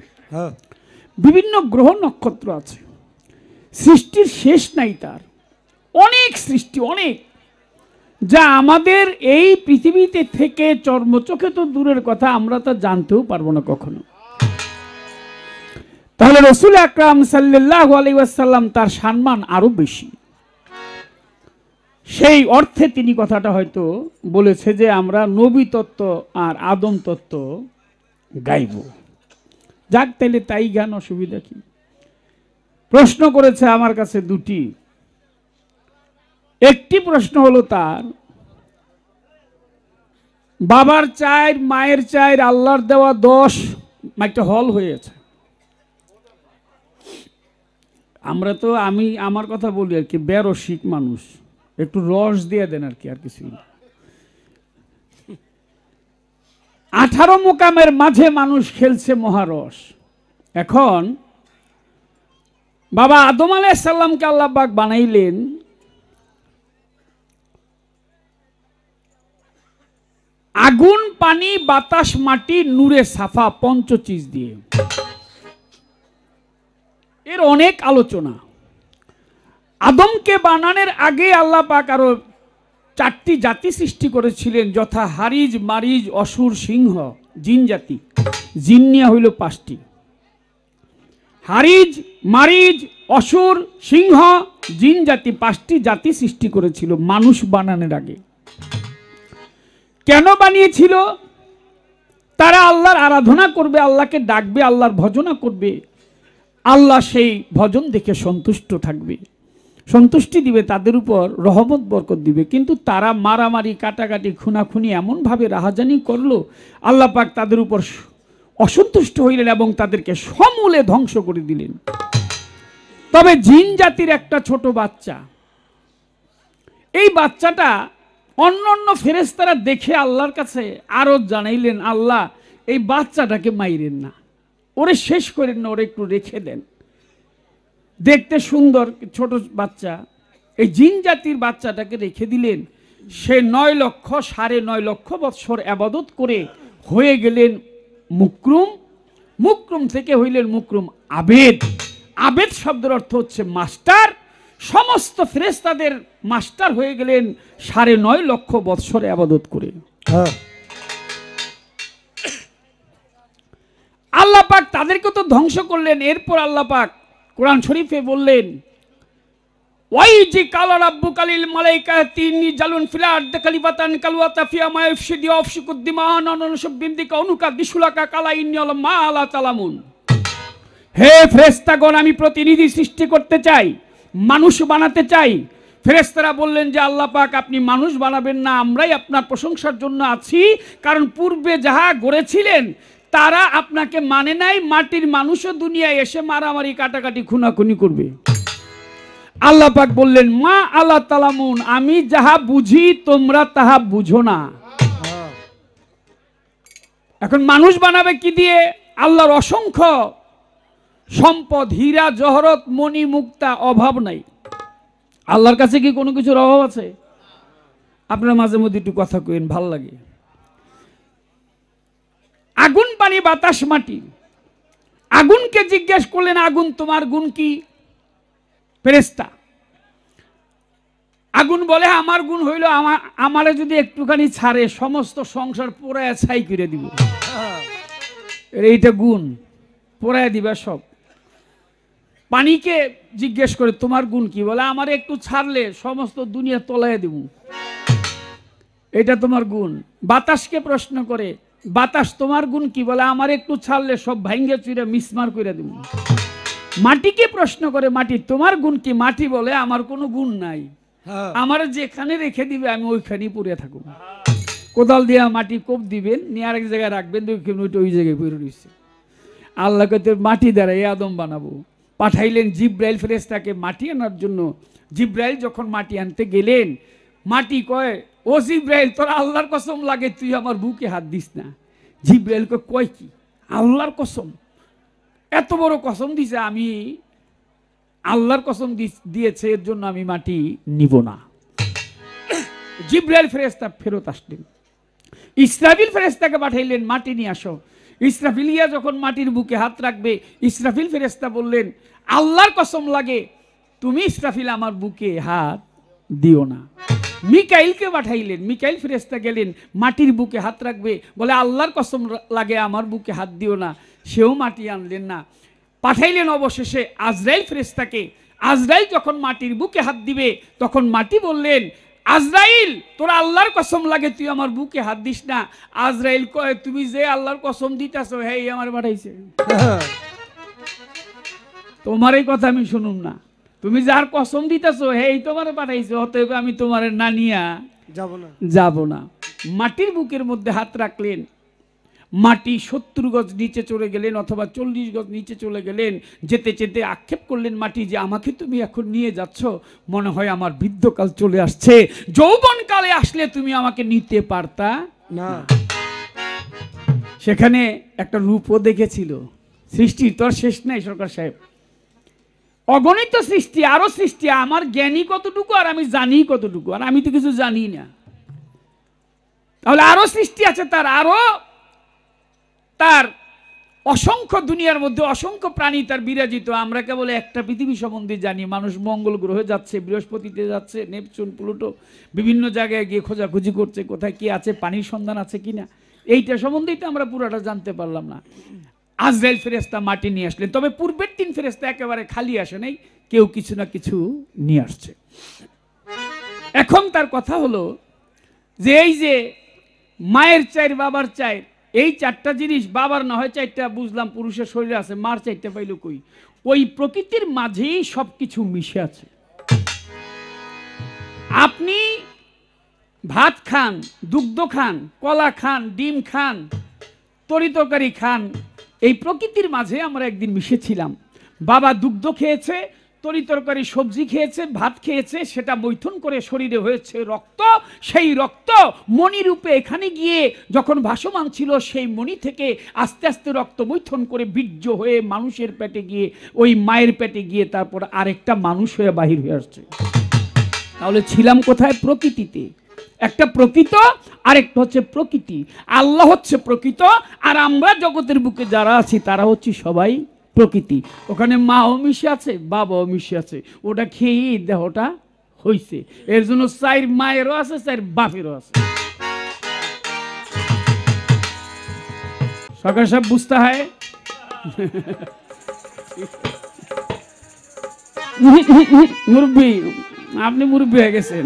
বিভিন্ন গ্রহ নক্ষত্র আছে, সৃষ্টির শেষ নাই তার, অনেক সৃষ্টি, অনেক, যা আমাদের এই পৃথিবীতে থেকে চর্মচোখে তো দূরের কথা, আমরা তা জানতেও পারবো না কখনো। তাহলে রাসূল আকরাম সাল্লাল্লাহু আলাইহি ওয়াসাল্লাম তার সম্মান আরো বেশি। সেই অর্থে তিনি কথাটা হয়তো বলেছে যে আমরা নবী তত্ত্ব আর আদম তত্ত্ব গাইব। যাক, তাইলে তাই গান, অসুবিধা কি? প্রশ্ন করেছে আমার কাছে দুটি। একটি প্রশ্ন হলো তার বাবার চাই, মায়ের চাই, আল্লাহর দেওয়া 10 একটা হল হয়েছে। আমরা তো, আমি আমার কথা বলি আর কি, বেরসিক মানুষ, একটু রস দিয়ে দেন আর কি, আর কিছুই না। 18 মোকামের মাঝে মানুষ খেলছে মহারস। এখন বাবা আদম আলাইহিস সালামকে আল্লাহ পাক বানাইলেন আগুন, পানি, বাতাস, মাটি, নূরে সাফা, পঞ্চচিজ দিয়ে। এর অনেক আলোচনা। আদমকে বানানোর আগে আল্লাহ পাক আরো 4টি জাতি সৃষ্টি করেছিলেন, যথা হারিজ, মারিজ, অসুর, সিংহ, জিন জাতি। জিন নিয়ে হইল 5টি। হারিজ, মারিজ, অসুর, সিংহ, জিন জাতি, 5টি জাতি সৃষ্টি করেছিল মানুষ বানানোর আগে। কেন বানিয়েছিল? তারা আল্লাহর আরাধনা করবে, আল্লাহকে ডাকবে, আল্লাহর ভজনা করবে, আল্লাহ সেই ভজন দেখে সন্তুষ্ট থাকবে, সন্তুষ্টি দিবে, তাদের উপর রহমত বরকত দিবে। কিন্তু তারা মারামারি, কাটাকাটি, খুনাখুনি এমনভাবে রাহাজানি করলো, আল্লাহ পাক তাদের উপর অসন্তুষ্ট হইলেন এবং তাদেরকে সমূলে ধ্বংস করে দিলেন। তবে জিন জাতির একটা ছোট বাচ্চা, এই বাচ্চাটা অন্য অন্য ফেরেশতারা দেখে আল্লাহর কাছে আরো জানাইলেন, আল্লাহ এই বাচ্চাটাকে মাইরেন না, ওরে শেষ করেন না, ওরে একটু রেখে দেন, দেখতে সুন্দর ছোট বাচ্চা। এই জিন জাতির বাচ্চাটাকে রেখে দিলেন। সে 9 লক্ষ 9.5 লক্ষ বৎসর ইবাদত করে হয়ে গেলেন মুকরুম। মুকরুম থেকে হইলেন মুকরুম আবেদ। আবেদ শব্দের অর্থ হচ্ছে মাস্টার। সমস্ত ফেরেশতাদের মাস্টার হয়ে গেলেন 9.5 লক্ষ বৎসর ইবাদত করে। আল্লাহ পাক তাদেরকে তো ধ্বংস করলেন। এরপর আল্লাহ পাক কোরআন শরীফে বললেন, ওয়াইজি কালা রাব্বুকা লিল মালাইকাতি ইন্নী জালুন ফিল আরদি খলিফাতান কালওয়াতা ফিয়া মা ইফসিদি ওয়াফসিকুদ দিমান অনুসবিন্দিকা অনুকাদিসুলাকা কালা ইন্নী আল মা লা তালামুন। হে ফেরেশতাগণ, আমি প্রতিনিধি সৃষ্টি করতে চাই, মানুষ বানাতে চাই। ফেরেশতারা বললেন যে আল্লাহ পাক আপনি মানুষ বানাবেন না, আমরাই আপনার প্রশংসার জন্য আছি, কারণ পূর্বে যাহা গড়েছিলেন তারা আপনাকে মানে নাই, মাটির মানুষও দুনিয়ায় এসে মারামারি কাটাকাটি খুনাখুনি করবে। আল্লাহ পাক বললেন মা আল্লাহ তালামুন, আমি যাহা বুঝি তোমরা তাহা বুঝো না। এখন মানুষ বানাবে কি দিয়ে? আল্লাহর অসংখ্য সম্পদ, হীরা জহরত মণি মুক্তা, অভাব নাই। আল্লাহর কাছে কি কোনো কিছুর অভাব আছে? আপনার মাঝে মধ্যে একটু কথা কইন, ভাল লাগে। আগুন পানি বাতাস মাটি, আগুনকে জিজ্ঞেস করলেন আগুন তোমার গুণ কি? ফেরেশতা। আগুন বলে আমার গুণ হইল আমারে যদি একটুখানি ছাড়ে সমস্ত সংসার পোড়ায় ছাই করে দিব। এইটা গুণ, পোড়ায় দিবা সব। পানিকে জিজ্ঞেস করে তোমার গুণ কি? বলে আমার একটু ছাড়লে সমস্ত দুনিয়া তলায় দিব, এটা তোমার গুণ। বাতাসকে প্রশ্ন করে বাতাস তোমার গুণ কি? বলে আমার একটু ছাড়লে সব ভাঙ্গে চুরে মিসমার করে দিব। মাটিকে প্রশ্ন করে মাটি তোমার গুণ কি? মাটি বলে আমার কোনো গুণ নাই, আমার যেখানে রেখে দিবে আমি ওইখানেই পড়ে থাকবো। কোদাল দিয়ে মাটি কোপ দিবেন, নিয়ে আরেক জায়গায় রাখবেন, ওই জায়গায় পড়ে রয়েছে। আল্লাহ কত মাটি দ্বারা এই আদম বানাবো। পাঠাইলেন জিব্রাইল ফেরেশতাকে মাটি আনার জন্য। জিব্রাইল যখন মাটি আনতে গেলেন, মাটি কয় ও জিব্রাইল তোরা আল্লাহর কসম লাগে তুই আমার বুকে হাত দিস না। জিব্রাইল কয় কি আল্লাহর কসম? এত বড় কসম দিছে, আমি আল্লাহর কসম দিয়েছে এর জন্য আমি মাটি নিব না। জিব্রাইল ফেরেশতা ফেরত আসলেন, ইসরাফিল ফেরেশতাকে পাঠাইলেন মাটি নিয়ে আসো। ইসরাফিল ইয়া যখন মাটির বুকে হাত রাখবে, ইসরাফিল ফেরেশতা বললেন আল্লাহর কসম লাগে তুমি ইসরাফিল আমার বুকে হাত দিও না। মিকাইলকে পাঠাইলেন, মিকাইল ফেরেশতা গেলেন মাটির বুকে হাত রাখবে, বলে আল্লাহর কসম লাগে আমার বুকে হাত দিও না। সেও মাটি আনলেন না। পাঠাইলেন অবশেষে আজরাইল ফেরেশতাকে। আজরাইল যখন মাটির বুকে হাত দিবে তখন মাটি বললেন আজরাইল তোরা আল্লাহর কসম লাগে তুই আমার বুকে হাত দিস না। আজরাইল কয় তুমি যে আল্লাহর কসম দিতেছো হে আমার পাঠাইছে, তোমার এই কথা আমি শুনুম না। তুমি যার কসম দিতেছো হে তোমার পাঠাইছে, অতএব আমি তোমার না নিয়া যাব না। মাটির বুকের মধ্যে হাত রাখলেন, মাটি 70 গজ নিচে চলে গেলেন অথবা 40 গজ নিচে চলে গেলেন। যেতে যেতে আক্ষেপ করলেন মাটি যে আমাকে তুমি এখন নিয়ে যাচ্ছ, মনে হয় আমার বৃদ্ধকাল চলে আসছে, যৌবনকালে আসলে তুমি আমাকে নিতে পারতা না। সেখানে একটা রূপও দেখেছিল। সৃষ্টির তোর শেষ নাই সরকার সাহেব, অগণিত সৃষ্টি, আরো সৃষ্টি। আমার জ্ঞানী কতটুকু আর আমি জানি কতটুকু, আর আমি তো কিছু জানি না। তাহলে আরো সৃষ্টি আছে তার, আরো তার অসংখ্য দুনিয়ার মধ্যে অসংখ্য প্রাণী তার বিরাজিত। আমরা কেবল একটা পৃথিবী সম্বন্ধে জানি, মানুষ মঙ্গল গ্রহে যাচ্ছে, বৃহস্পতিতে যাচ্ছে, নেপচুন প্লুটো বিভিন্ন জায়গায় গিয়ে খোঁজাখুঁজি করছে কোথায় কি আছে, পানির সন্ধান আছে কিনা, এইটা সম্বন্ধেই তো আমরা পুরোটা জানতে পারলাম না। আজরাইল ফেরেশতা মাটি নিয়ে আসলেন, তবে পূর্বের 3 ফেরেশতা একেবারে খালি আসে নাই, কেউ কিছু না কিছু নিয়ে আসছে। এখন তার কথা হলো যে এই যে মায়ের চাইর বাবার চাইর, এই 4টা জিনিস, বাবার না হয় 4টা বুঝলাম পুরুষের শরীরে আছে, মার 4টা পাইল কই? ওই প্রকৃতির মাঝেই সবকিছু মিশে আছে। আপনি ভাত খান, দুগ্ধ খান, কলা খান, ডিম খান, তরিতরকারি খান, এই প্রকৃতির মাঝে আমরা একদিন মিশেছিলাম। বাবা দুগ্ধ খেয়েছে, তরিতরকারি সবজি খেয়েছে, ভাত খেয়েছে, সেটা মৈথুন করে শরীরে হয়েছে রক্ত। সেই রক্ত মণিরূপে এখানে গিয়ে যখন ভাসমান ছিল, সেই মণি থেকে আস্তে আস্তে রক্ত মৈথুন করে বীর্য হয়ে মানুষের পেটে গিয়ে, ওই মায়ের পেটে গিয়ে তারপর আরেকটা মানুষ হয়ে বাহির হয়ে আসছে। তাহলে ছিলাম কোথায়? প্রকৃতিতে। একটা প্রকৃত, আরেকটা হচ্ছে প্রকৃতি। আল্লাহ হচ্ছে প্রকৃত, আর আমরা জগতের বুকে যারা আছি তারা হচ্ছে সবাই প্রকৃতি। ওখানে মাও মিশে আছে, বাবাও মিশে আছে, ওটা খেয়েই দেহটা হইছে। এর জন্য 4 মায়েরও আছে, 4 বাপেরও আছে। সরকার সাহেব বুঝতে হয়। মুরব্বী, আপনি মুরব্বী হয়ে গেছেন।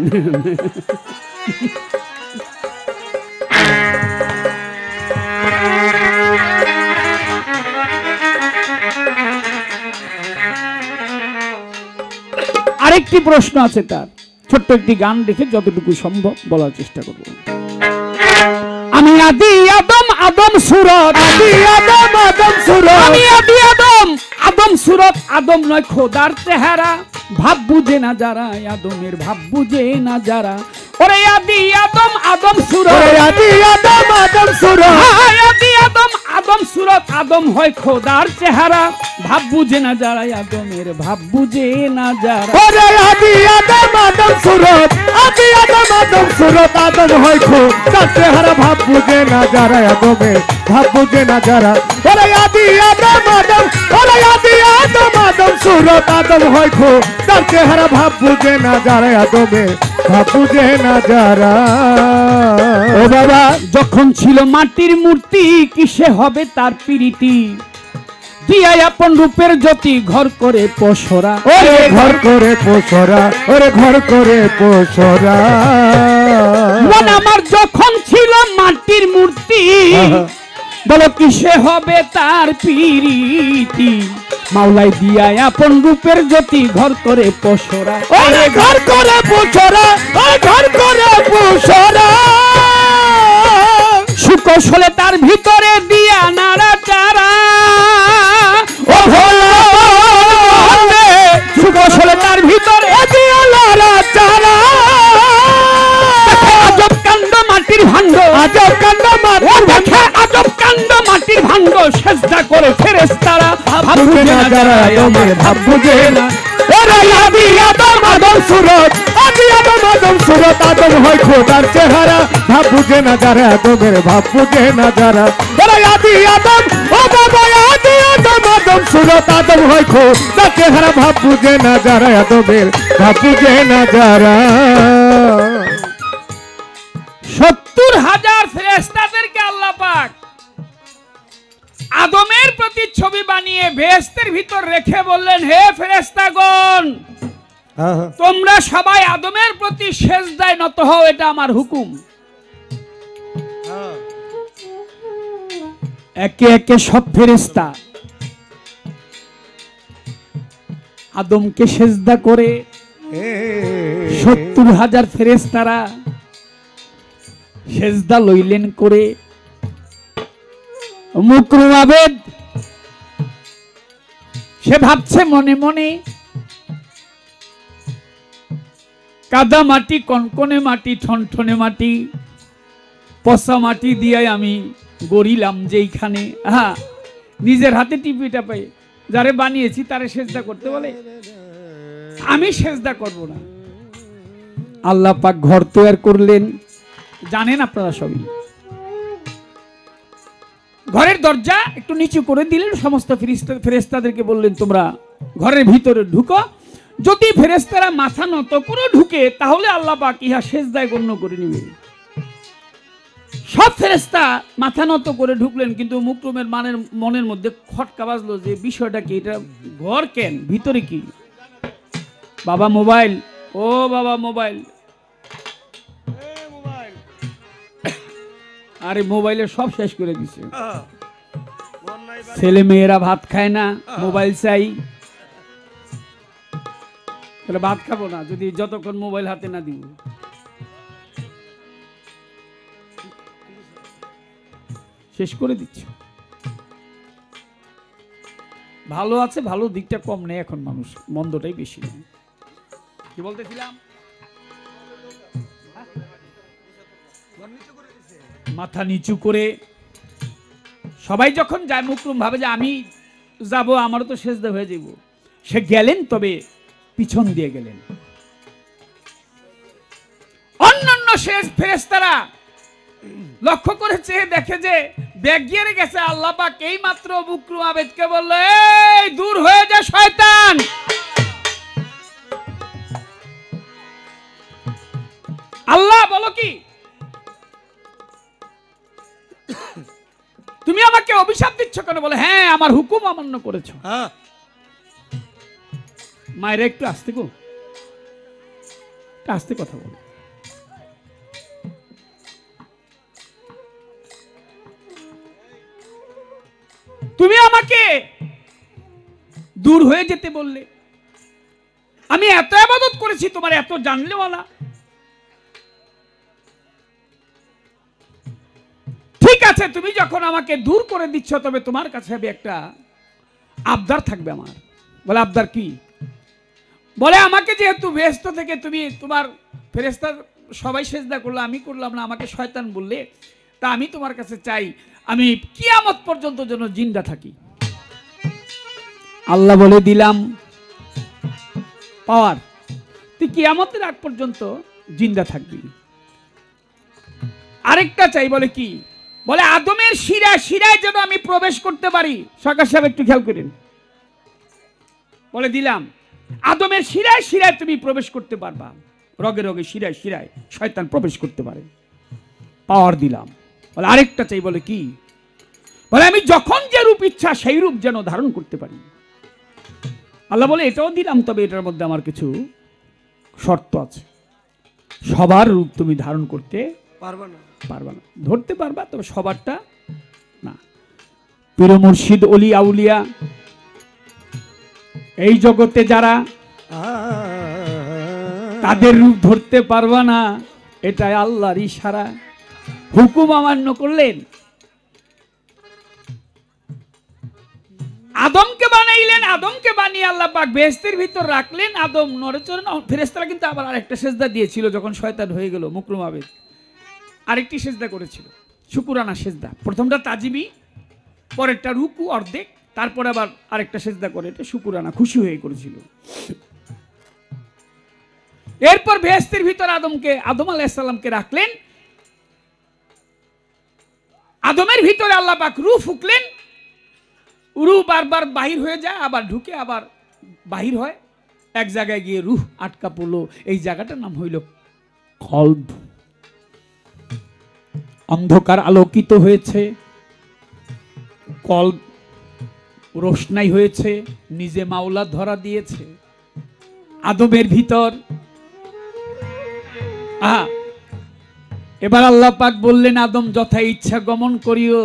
আরেকটি প্রশ্ন আছে তার, ছোট্ট একটি গান দেখে যতটুকু সম্ভব বলার চেষ্টা করব। আমি আদি আদম, আদম সুরত, আদি আদম আদম সুরত, আমি আদি আদম, আদম সুরত, আদম নয় খোদার চেহারা, ভাব বুঝে না যারা, আদমের ভাব বুঝে না যারা। ওরে আদি আদম, আদম সুরত, ওরে আদি আদম আদম সুরত, আদি আদম, আদম সুরত, আদম হয় খোদার চেহারা, ভাব বুঝে না যারা, আদমের ভাব বুঝে না যারা। ওরে আদি আদম আদম সুরত, আদি আদম আদম সুরত, আদম হয় খোদার চেহারা, ভাব বুঝে না যারা, আদমের ভাব বুঝে না যারা। ওরে আদি আদম আদম, ওরে আদি আদম আদম সুরত, আদম হয় খোদার চেহারা, ভাব বুঝে না যারা, আদমের ভাব বুঝে না যারা। ও বাবা, যখন ছিল মাটির মূর্তি, কিসে হবে তার প্রীতি, দিয়াই আপন রূপের জ্যোতি, ঘর করে পশরা। ওরে ঘর করে পোষরা, ওরে ঘর করে পোষরা। মন আমার যখন ছিল মাটির মূর্তি, বলো কিসে হবে তার প্রীতি, মাওলাই দিয়াই আপন রূপের জ্যোতি, ঘর করে পশরা। ওরে ঘর করে পোষরা, ওরে ঘর করে পোষরা। সুকৌশলে তার ভিতরে দিয়া নাড়া চারা, ও ভোলে সুকৌশলে তার ভিতরে দিয়া লারা চারা। আজব কাণ্ড মাটির ভাণ্ড, আজব কাণ্ড মাটির ভাণ্ড, আজব কাণ্ড মাটির ভাণ্ড, সেজদা করে ফেরেশতারা, ভাব বুঝে না যারা, আদমের ভাব বুঝে না। ওরে আদি আদম আদম সুরত, আদি আদম আদম সুরত, আদম হয় খোদার চেহারা, ভাব বুঝে না যারা, আদমের ভাব বুঝে না যারা। ওরে আদি আদম, ও বাবা আদি আদম আদম সুরত, আদম হয় খোদার চেহারা, ভাব বুঝে না যারা, আদমের ভাব বুঝে না যারা। 70,000 ফেরেশতাদেরকে আল্লাহ পাক আদমের প্রতি ছবি বানিয়ে বেহেশতের ভিতর রেখে বললেন, হে ফেরেশতাগণ, তোমরা সবাই আদমের প্রতি সেজদায় নত হও, এটা আমার হুকুম। একে একে সব ফেরেশতা আদমকে সেজদা করে, 70,000 ফেরেশতারা সেজদা লইলেন করে। মুকরুম আবেদ সে ভাবছে মনে মনে, কাদা মাটি, কনকনে মাটি, ঠনঠনে মাটি, পচা মাটি দিয়ে আমি গড়িলাম যেইখানে, হ্যাঁ, নিজের হাতে টিপি টাপাই যারে বানিয়েছি তারে সেজদা করতে বলে, আমি সেজদা করব না। আল্লাহ পাক ঘর তৈরি করলেন, জানেন আপনারা সবই। ঘরের দরজা একটু নিচু করে দিলেন, সমস্ত ফেরেশতাদেরকে বললেন, তোমরা ঘরের ভিতরে ঢুকো। যদি ফেরেশতারা মাথা নত করে ঢুকে, তাহলে আল্লাহ পাক ইহা সেজদায় গণ্য করে নেবে। সব ফেরেশতা মাথা নত করে ঢুকলেন, কিন্তু মুকরুমের মনের মধ্যে খটকা বাজলো যে বিষয়টা কি, এটা ঘর কেন, ভিতরে কি? বাবা মোবাইল, ও বাবা মোবাইল, আরে মোবাইলে সব শেষ করে দিছে। ছেলে মেয়েরা ভাত খায় না, মোবাইল চাই। তাহলে ভাত খাবো না যদি যতক্ষণ মোবাইল হাতে না দিব। শেষ করে দিচ্ছে। ভালো আছে, ভালো দিকটা কম নেই এখন মানুষ, মন্দটাই বেশি। কি বলতেছিলাম? মাথা নিচু করে সবাই যখন যায়, মুকরুম ভাবে যে আমি যাব, আমারও তো সেজদা হয়ে যাব। সে গেলেন, তবে পিছন দিয়ে গেলেন। অন্যান্য শেষ ফেরেশতারা লক্ষ্য করেছে, দেখে যে ব্যাগ গিয়ে গেছে। আল্লাহ পাক এই মাত্র মুকরুম আবেদকে বলল, এই দূর হয়ে যা শয়তান। আল্লাহ বলো কি, তুমি আমাকে অভিশাপ দিচ্ছ কেন? বলে, হ্যাঁ, আমার হুকুম অমান্য করেছো। মায়ের একটু আস্তে গো, আস্তে কথা বলো। তুমি আমাকে দূর হয়ে যেতে বললে, আমি এত ইবাদত করেছি, তোমার এত জানলেও না। আছে, তুমি যখন আমাকে দূর করে দিচ্ছ, তবে তোমার কাছে আমি একটা আবদার থাকবে আমার। বলে আবদার কি? বলে আমাকে যেহেতু বেহেশত থেকে তুমি তোমার ফেরেশতা সবাই সেজদা করলো, আমি করলাম না, আমাকে শয়তান বললে, তা আমি তোমার কাছে চাই আমি কিয়ামত পর্যন্ত যেন জিন্দা থাকি। আল্লাহ বলে দিলাম পাওয়ার, তুই কিয়ামতের আগ পর্যন্ত জিন্দা থাকবি। আরেকটা চাই, বলে কি? বলে আদমের শিরায় শিরায় যেন আমি প্রবেশ করতে পারি। সরকার সাহেব একটু খেয়াল করেন। বলে দিলাম আদমের শিরায় শিরায় তুমি প্রবেশ করতে পারবা, রগে রগে শিরায় শিরায় শয়তান প্রবেশ করতে পারে, পাওয়ার দিলাম। বলে আরেকটা চাই, বলে কি? বলে আমি যখন যে রূপ ইচ্ছা সেই রূপ যেন ধারণ করতে পারি। আল্লাহ বলে এটাও দিলাম, তবে এটার মধ্যে আমার কিছু শর্ত আছে। সবার রূপ তুমি ধারণ করতে পারবা না, ধরতে পারবা, তবে সবারটা না। পীর মুর্শিদ ওলি আউলিয়া এই জগতে যারা, তাদের রূপ ধরতে পারবা না, এটাই আল্লাহর ইশারা। হুকুম অমান্য করলেন, আদমকে বানাইলেন, আদমকে বানিয়ে আল্লাহ পাক বেহেশতের ভিতর রাখলেন। আদম নড়েচড়ে না, ফেরেশতারা কিন্তু আবার আরেকটা সেজদা দিয়েছিল যখন শয়তান হয়ে গেল মুকরুম আবেদ, আরেকটি সেজদা করেছিল, শুকুরানা সেজদা। প্রথমটা তাজিবি, পরেরটা রুকু অর্ধেক, তারপরে আবার আরেকটা সেজদা করে, এটা শুকুরানা, খুশি হয়ে করেছিল। এরপর বেহেশতের ভিতর আদম আলাইহিস সালামকে রাখলেন। আদমের ভিতরে আল্লাহ পাক রূহ ফুঁকলেন, রূহ বারবার বাহির হয়ে যায়, আবার ঢুকে আবার বাহির হয়, এক জায়গায় গিয়ে রূহ আটকা পড়লো। এই জায়গাটার নাম হইল কলব। অন্ধকার আলোকিত হয়েছে, কলব রোশনাই হয়েছে, নিজে মাওলা ধরা দিয়েছে আদমের ভিতর। এবার আল্লাহ পাক বললেন, আদম যথা ইচ্ছা গমন করিও,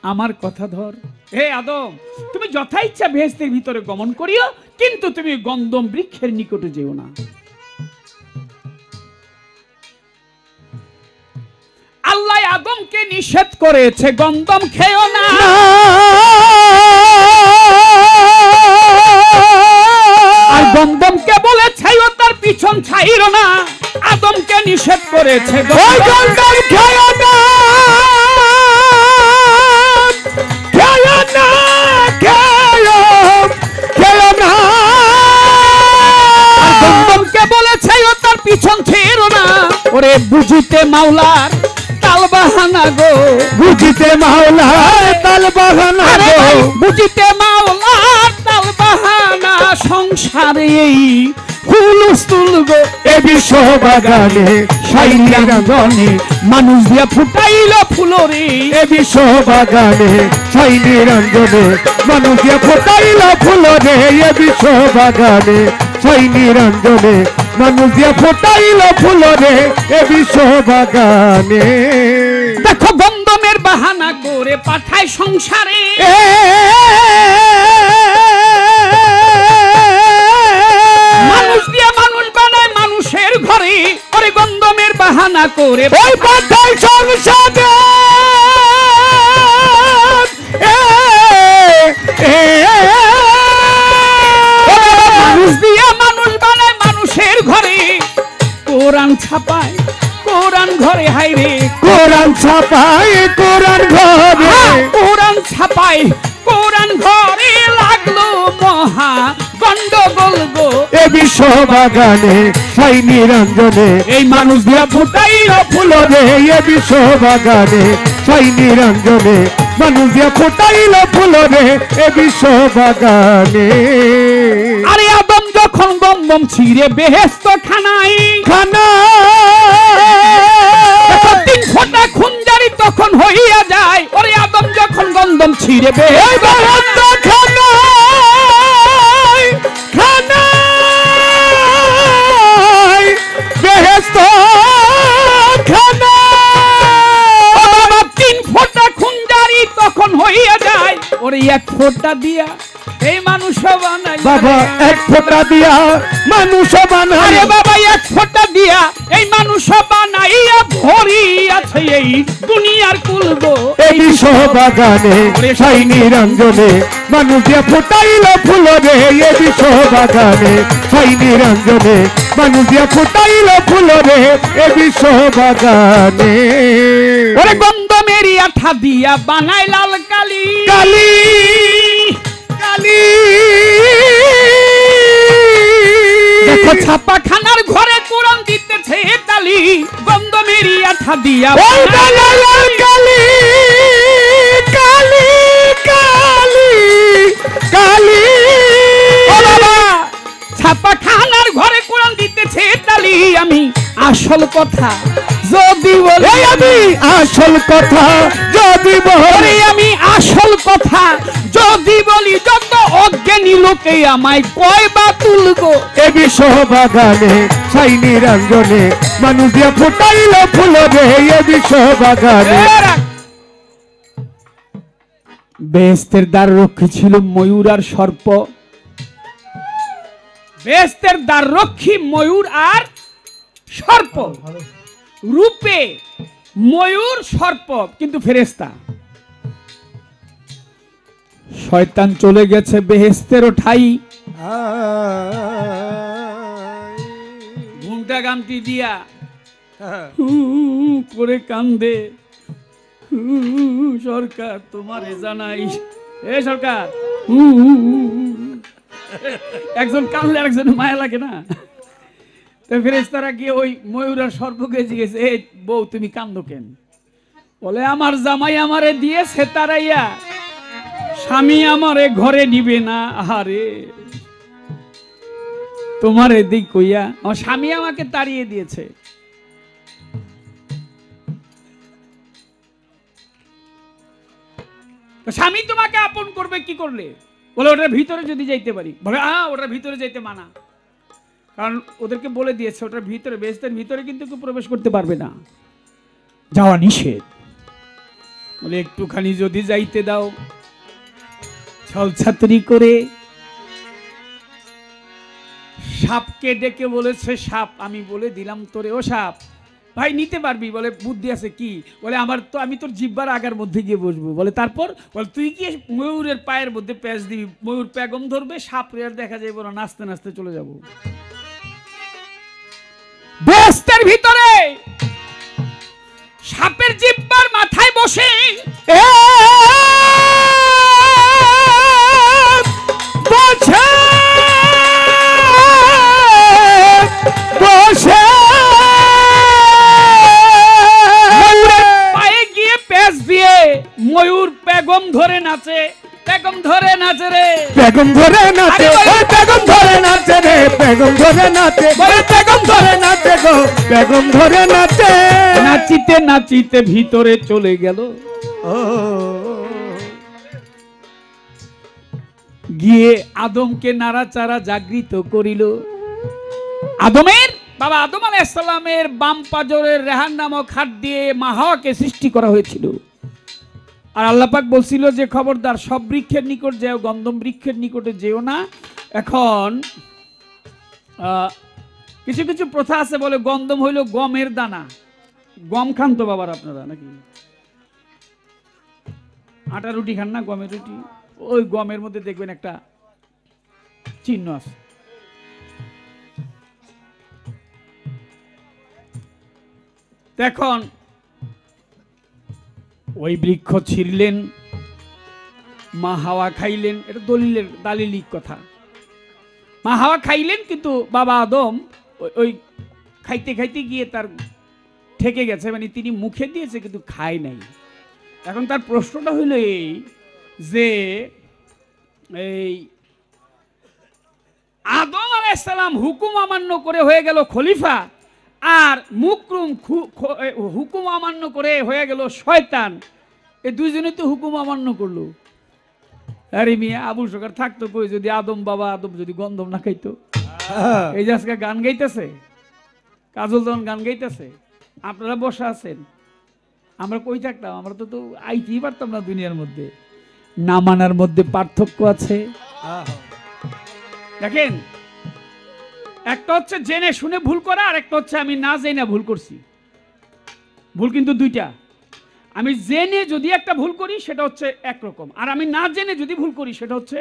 আমার কথা ধর। হে আদম, তুমি যথা ইচ্ছা বেহেশতের ভিতরে গমন করিও, কিন্তু তুমি গন্ধম বৃক্ষের নিকটে যেও না। আল্লাহ আদমকে নিষেধ করেছে, গন্ধম খেও না। আর গন্ধমকে বলেছে তার পিছন ছাইরো না। আদমকে নিষেধ করেছে, গন্ধম খেও না, খেও না, খেও না। গন্ধমকে বলেছে তার পিছন ছাইরো না। ওরে বুঝিতে মাওলার তাল বাহানা গো, বুঝিতে মাওলার তাল বাহানা গো, বুঝিতে মাওলার তাল বাহানা। সংসারে এই হুলস্থুল গো, এ বিশ্ব বাগানে সাইনিরঞ্জনে মানুষ দিয়া ফুটাইল ফুলরে। এ বিশ্ব বাগানে সাইনিরঞ্জনে মানুষ দিয়া ফুটাইল ফুলরে। এ বিশ্ব বাগানে সাইনিরঞ্জনে মানুষ দিয়া ফুটাইল ফুলরে। এ বিশ্ব বাগানে দেখো গন্ধমের বাহানা করে পাঠায় সংসারে। মানুষ দিয়া মানুষ বানায় মানুষের ঘরে। ওরে গন্ধমের বাহানা করে ওই পাঠায় সংসারে। মানুষ দিয়া মানুষ বানায় মানুষের ঘরে। কোরআন ছাপায় কোরআন ঘরে, হাইরে কোরআন ছাপায় কোরআন ঘরে, কোরআন ছাপায় কোরআন ঘরে। লাগলো মহা গন্ডগোল গো, এ বিশ্ব বাগানে সাইনিরঞ্জনে এই মানুষ দিয়া ফুটাইল ফুলরে। এ বিশ্ব বাগানে সাইনিরঞ্জনে মানুষ দিয়া ফুটাইল ফুলরে। এ বিশ্ব বাগানে আরে আদম যখন গন্ধম ছিঁড়ে বেহেশত খানাই খানা 3 ফোঁটা খুনজারি তখন হইয়া যায়। ওরে আদম যখন গন্ধম ছিঁড়ে বেহেশত খানায় খানায় বেহেশত খানা 3 ফোঁটা খুনজারি তখন হইয়া যায়। ওরে 1 ফোঁটা দিয়া এই মানুষ বানাই বাবা এক ফোঁটা দিয়া মানুষ বানাই আরে বাবা এক ফোঁটা দিয়া এই মানুষ বানাইয়া ভরি আছে এই দুনিয়ার কুলগো এই বিশ্ব বাগানে সাই নিরঞ্জনে মানুষ দিয়া ফুটাইল ফুল রে এই বিশ্ব বাগানে সাই নিরঞ্জনে মানুষ দিয়া ফুটাইল ফুল রে এই বিশ্ব বাগানে ওরে গন্ধমেরি আঠা দিয়া বানাই লাল কালি কালী কালী দেখো ছাপা খানার ঘরে কোরআন দিতেছে তালি গন্ধমেরি আঠা দিয়া ওই বানাই লাল কালী কালী কালী কালী ও বাবা ছাপা খানার ঘরে কোরআন দিতেছে তালি আমি আসল কথা যদি বলি এই আমি আসল কথা যদি বলি ওরে আমি আসল কথা যদি বলি যত অজ্ঞানী লোকে আমায় কয় বা তুলগো এ বিশ্ব বাগানে সাই নিরঞ্জনে মানুষ দিয়া ফুটাইল ফুল রে এ বিশ্ব বাগানে বেহেশতের দ্বার রক্ষী ছিল ময়ূর আর সর্প বেহেশতের দ্বার রক্ষী ময়ূর আর সর্প রূপে ময়ূর সর্প কিন্তু ফেরেশতা শয়তান চলে গেছে বেহেশতেরও ঠাই ঘুমটা গামটি দিয়া হু করে কান্দে সরকার তোমারে জানাই এ সরকার একজন কান্দলে আরেকজন মায়া লাগে না তো ফেরেশতারা গিয়ে ওই ময়ূর আর সর্পকে জিজ্ঞেস এই বউ তুমি কান্দো কেন বলে আমার জামাই আমারে দিয়েছে তারাইয়া স্বামী আমারে ঘরে নিবে না আরে তোমারে দিক কইয়া আমার স্বামী আমাকে তাড়িয়ে দিয়েছে স্বামী তোমাকে আপন করবে কি করলে বলে ওটার ভিতরে যদি যাইতে পারি বলে ওটার ভিতরে যাইতে মানা কারণ ওদেরকে বলে দিয়েছে ওটার ভিতরে বেহেশতের ভিতরে কিন্তু কেউ প্রবেশ করতে পারবে না যাওয়া নিষেধ বলে একটুখানি যদি যাইতে দাও ছলছাত্রি করে সাপকে ডেকে বলেছে সাপ আমি বলে দিলাম তোরে ও সাপ ভাই নিতে পারবি বলে বুদ্ধি আছে কি বলে আমার তো আমি তোর জিব্বার আগার মধ্যে গিয়ে বসবো বলে তারপর বলে তুই কি ময়ূরের পায়ের মধ্যে প্যাঁচ দিবি ময়ূর প্যাগম ধরবে সাপ আর দেখা যাবে না নাচতে নাচতে চলে যাব বেহেশতের ভিতরে সাপের জিব্বার মাথায় বসে বসে বসে পায়ে গিয়ে প্যাঁচ দিয়ে ময়ূর প্যাগম ধরে নাচে বেগম ধরে নাচে রে বেগম ধরে নাচে ওই বেগম ধরে নাচে রে বেগম ধরে নাচে বলে বেগম ধরে নাচে গো বেগম ধরে নাচে নাচিতে নাচিতে ভিতরে চলে গেল গিয়ে আদমকে নাড়াচাড়া জাগৃত করিল আদমের বাবা আদম আলাইহিস সালামের বাম পাজরের রেহান নামক হাত দিয়ে মা হাওয়াকে সৃষ্টি করা হয়েছিল আর আল্লাহ পাক বলছিল যে খবরদার সব বৃক্ষের নিকট যেও গন্ধম বৃক্ষের নিকটে যেও না এখন কিছু কিছু প্রথা আছে বলে গন্ধম হইল গমের দানা গম খান তো বাবার আপনারা নাকি আটা রুটি খান না গমের রুটি ওই গমের মধ্যে দেখবেন একটা চিহ্ন আছে এখন ওই বৃক্ষ ছিঁড়লেন মা হাওয়া খাইলেন এটা দালিলিক কথা মা হাওয়া খাইলেন কিন্তু বাবা আদম ওই খাইতে খাইতে গিয়ে তার ঠেকে গেছে মানে তিনি মুখে দিয়েছে কিন্তু খায় নাই এখন তার প্রশ্নটা হইল এই যে এই আদম আলাইহিস সালাম হুকুম অমান্য করে হয়ে গেল খলিফা আর মুকরুম হুকুম অমান্য করে হয়ে গেল শয়তান এই দুইজনে তো হুকুম অমান্য করলো আরে মিয়া আবু সরকার থাকতো কই যদি আদম বাবা আদম যদি গন্ধম না খাইতো এই যে আজকে গান গাইতেছে কাজল তখন গান গাইতেছে আপনারা বসা আছেন আমরা কই থাকতাম আমরা তো আইতেই পারতাম না দুনিয়ার মধ্যে না মানার মধ্যে পার্থক্য আছে দেখেন, একটা হচ্ছে জেনে শুনে ভুল করা, আর একটা হচ্ছে আমি না জেনে ভুল করছি। ভুল কিন্তু দুইটা। আমি জেনে যদি একটা ভুল করি সেটা হচ্ছে একরকম, আর আমি না জেনে যদি ভুল করি সেটা হচ্ছে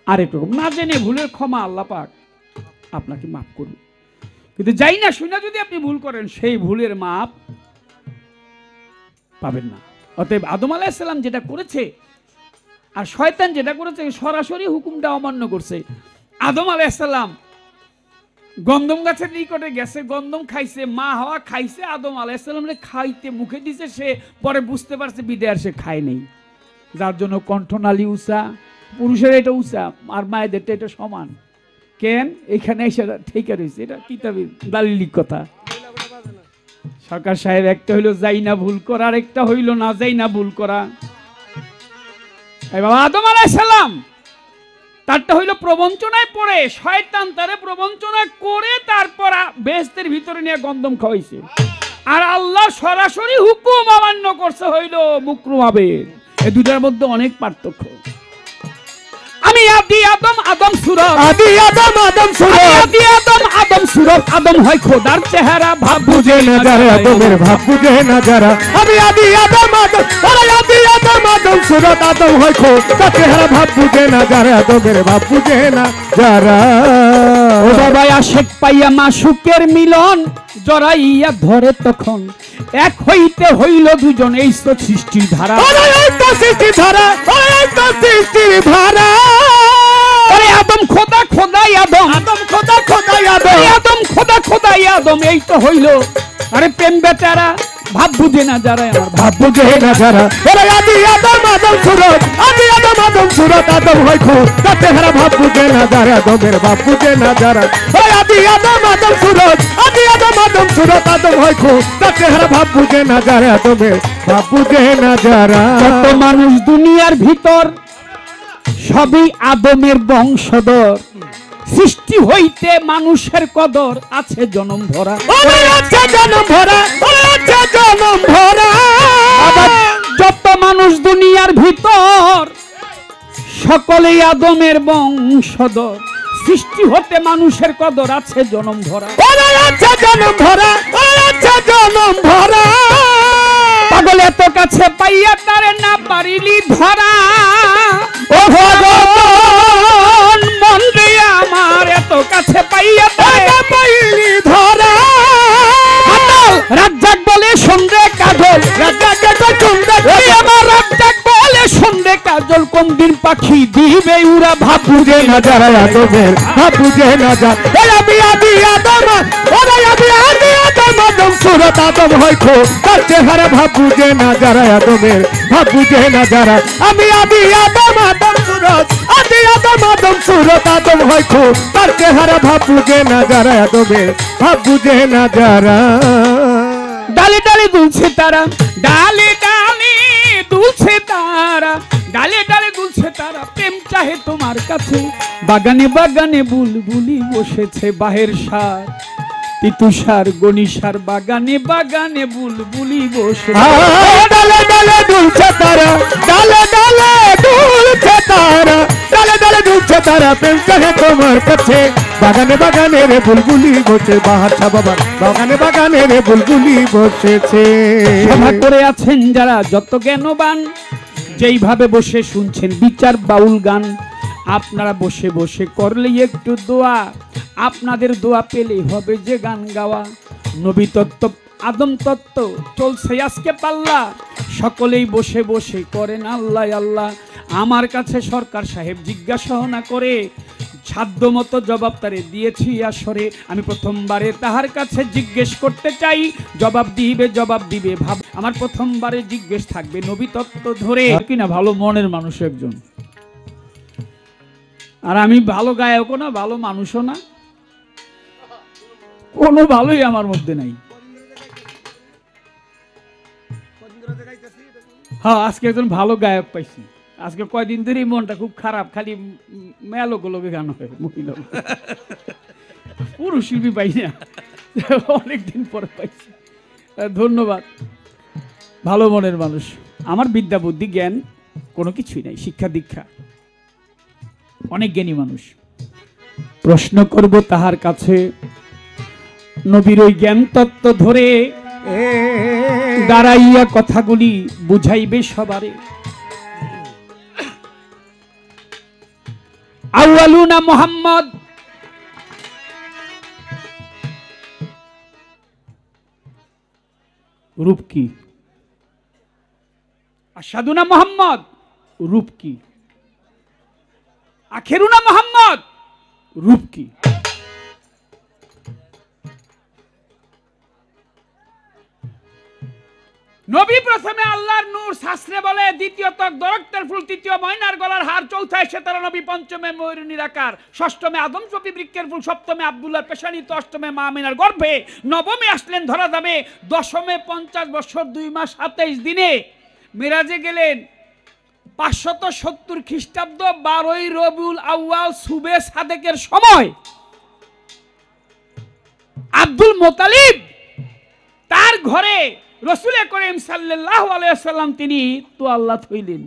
আরেক রকম। না জেনে ভুলের ক্ষমা আল্লাহ পাক আপনাকে মাফ করবে, কিন্তু যাই না শুনে যদি আপনি ভুল করেন সেই ভুলের মাপ পাবেন না। অতএব আদম আলাইহিস সালাম যেটা করেছে আর শয়তান যেটা করেছে, সরাসরি হুকুমটা অমান্য করছে। আদম আলাইহিস সালাম গন্ধম গাছের নিকটে গেছে, গন্ধম খাইছে, মা হাওয়া খাইছে, আদম আলাইহিস সালামরে খাইতে মুখে দিছে, সে পরে বুঝতে পারছে বিদে আর সে খায় নেই, যার জন্য কণ্ঠনালী উঁচা, পুরুষের এটা উঁচা আর মায়েদেরটা এটা সমান। কেন এখানে এসে ঠিক রয়েছে, এটা কিতাবে দালিলিক কথা। সরকার সাহেব, একটা হইলো যাই না ভুল করা, আর একটা হইলো না যাই না ভুল করা। বাবা আদম আলাইহিস সালাম তারটা হইলো প্রবঞ্চনায় পড়ে, শয়তান তারে প্রবঞ্চনা করে তারপর বেহেশতের ভিতরে নিয়ে গন্ধম খাওয়াইছে, আর আল্লাহ সরাসরি হুকুম অমান্য করছে হইলো মুকরুভাবে। এই দুটার মধ্যে অনেক পার্থক্য। আমি আদি আদম, আদম সূরত, আদি আদম আদম সুরত, আদি আদম, আদম সূরত। আদম হয় খোদার চেহারা, ভাব বুঝে না যারা আদমের ভাব বুঝে না যারা। আমি আদি আদম আদম, ওরে আদি আদম আদম সুরত, আদম হয় খোদার চেহারা, ভাব বুঝে না যারা আদমের ভাব বুঝে না যারা। ও বাবা আশেক পাইয়া মাসুকের মিলন জড়াইয়া ধরে তখন, এক হইতে হইল দুজন, এই তো সৃষ্টির ধারা। ওরে এই তো সৃষ্টির ধারা, ওরে এই তো সৃষ্টির ধারা। আরে আদম খোদা খোদাই আদম, আদম খোদা খোদাই আদম, আদম খোদা খোদাই আদম, এই তো হইল। আরে প্রেম বেচারা ভাব বুঝে না যারা, আমার ভাব বুঝে না যারা। ওরে আদি আদম আদম সুরত, আদি আদম আদম সুরত, আদম হয় খোদার চেহারা, ভাব বুঝে না যারা আদমের ভাব বুঝে না যারা। ওরে আদি আদম আদম সুরত, আদি আদম আদম সুরত, আদম হয় খোদার চেহারা, ভাব বুঝে না যারা আদমের ভাব বুঝে না যারা। কত মানুষ দুনিয়ার ভিতর সবই আদমের বংশধর, সৃষ্টি হইতে মানুষের কদর আছে জনম ভরা। ওরে আছে জনম ভরা, ওরে আছে জনম ভরা। আবার যত মানুষ দুনিয়ার ভিতর সকলেই আদমের বংশধর, সৃষ্টি হতে মানুষের কদর আছে জনম ভরা। ওরে আছে জনম ভরা, ওরে আছে জনম ভরা। পাগল এত কাছে পাইয়া তারে না পারিলি ধরা। ও ভগবান মন দিয়ে আমার এত কাছে পাইয়া তারে না পাইলি ধরা। রাজ্জাক বলে সন্ধ্যে কাজল, রাজাকে তো সুন্দর ওই আমার রাজ্জাক বলে সন্ধ্যে কাজল, কোন দিন পাখি দিবে উড়া ভাব বুঝে না যারা আদমের ভাব বুঝে না যা। ওরে আমি আদি আদম, ওরে আমি আদি আদম আদম সুরত, আদম হয় খোদার চেহারা, ভাব বুঝে না যারা আদমের ভাব বুঝে না যারা। আমি আদি আদম আদম সুরত, আদি আদম আদম সুরত, আদম হয় খোদার চেহারা, ভাব বুঝে না যারা আদমের ভাব বুঝে না যারা। ডালে ডালে দুলছে তারা, ডালে ডালে দুলছে তারা, ডালে ডালে দুলছে তারা, প্রেম চাহে তোমার কাছে। বাগানে বাগানে বুলবুলি বসেছে বাহের সার, তিতুষার গণিসার, বাগানে বাগানে বুলবুলি বসে। ডালে ডালে দুলছে তারা, ডালে ডালে দুলছে তারা, ডালে ডালে দুলছে তারা, প্রেম চাহে তোমার কাছে। বাগানে বাগানে রে বুলবুলি বসে, বাহার বাবার বাগানে বাগানে রে বুলবুলি বসেছে। সভা করে আছেন যারা যত জ্ঞানবান, যেইভাবে বসে শুনছেন বিচার বাউল গান, আপনারা বসে বসে করলে একটু দোয়া, আপনাদের দোয়া পেলেই হবে যে গান গাওয়া। নবী তত্ত্ব আদম তত্ত্ব চলছে আজকে পাল্লা, সকলেই বসে বসে করেন আল্লাহ আল্লাহ। আমার কাছে সরকার সাহেব জিজ্ঞাসা না করে সাধ্য মতো জবাব তারে দিয়েছি আসরে। আমি প্রথমবারে তাহার কাছে জিজ্ঞেস করতে চাই, জবাব দিবে ভাব। আমার প্রথমবারে জিজ্ঞেস থাকবে নবী তত্ত্ব ধরে কিনা। ভালো মনের মানুষ একজন, আর আমি ভালো গায়কও না, ভালো মানুষও না, কোনো ভালোই আমার মধ্যে নাই। হ্যাঁ, আজকে একজন ভালো গায়ক পাইছি। আজকে কয়দিন ধরে মনটা খুব খারাপ, খালি মেলোগুলোকে গান হয়, মহিলা পুরুষ শিল্পী পাই না, অনেকদিন পরে পাইছি। ধন্যবাদ। ভালো মনের মানুষ। আমার বিদ্যা বুদ্ধি জ্ঞান কোনো কিছুই নাই, শিক্ষা দীক্ষা, অনেক জ্ঞানী মানুষ। প্রশ্ন করব তাহার কাছে, নবীর ওই জ্ঞান তত্ত্ব ধরে দাঁড়াইয়া কথাগুলি বুঝাইবে সবারে। আউয়ালুনা মুহাম্মদ, রূপ কি? আশহাদুনা মুহাম্মদ, রূপ কি? আখিরুনা মুহাম্মদ, রূপ কি? নবী প্রথমে আল্লাহর নূর, শাস্ত্রে বলে দ্বিতীয়ত দরক্তের ফুল, তৃতীয় ময়নার গলার হার, চৌথায় সেতারা নবী, পঞ্চমে ময়ূর নিরাকার, ষষ্ঠমে আদম শফি বৃক্ষের ফুল, সপ্তমে আব্দুল্লাহর পেশানিত, অষ্টমে মা আমিনার গর্ভে, নবমে আসলেন ধরা দামে, দশমে 50 বছর 2 মাস 27 দিনে মেরাজে গেলেন। 570 খ্রিস্টাব্দ 12ই রবিউল আউয়াল সুবে সাদেকের সময় আব্দুল মোতালিব তার ঘরে রাসূল করিম সাল্লাল্লাহু আলাইহি ওয়াসাল্লাম তিনি তো আল্লাহ হইলেন।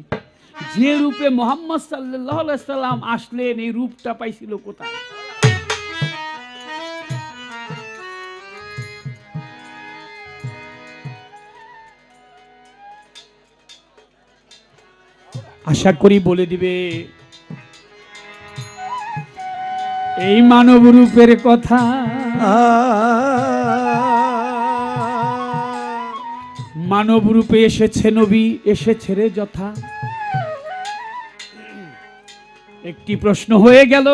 যে রূপে মুহাম্মদ সাল্লাল্লাহু আলাইহি ওয়াসাল্লাম আসলেন, এই রূপটা পাইছিল কোথায়? আশা করি বলে দিবে। এই মানব রূপের কথা মানব রূপে এসেছে নবী, এসেছে রে যথা। একটি প্রশ্ন হয়ে গেল,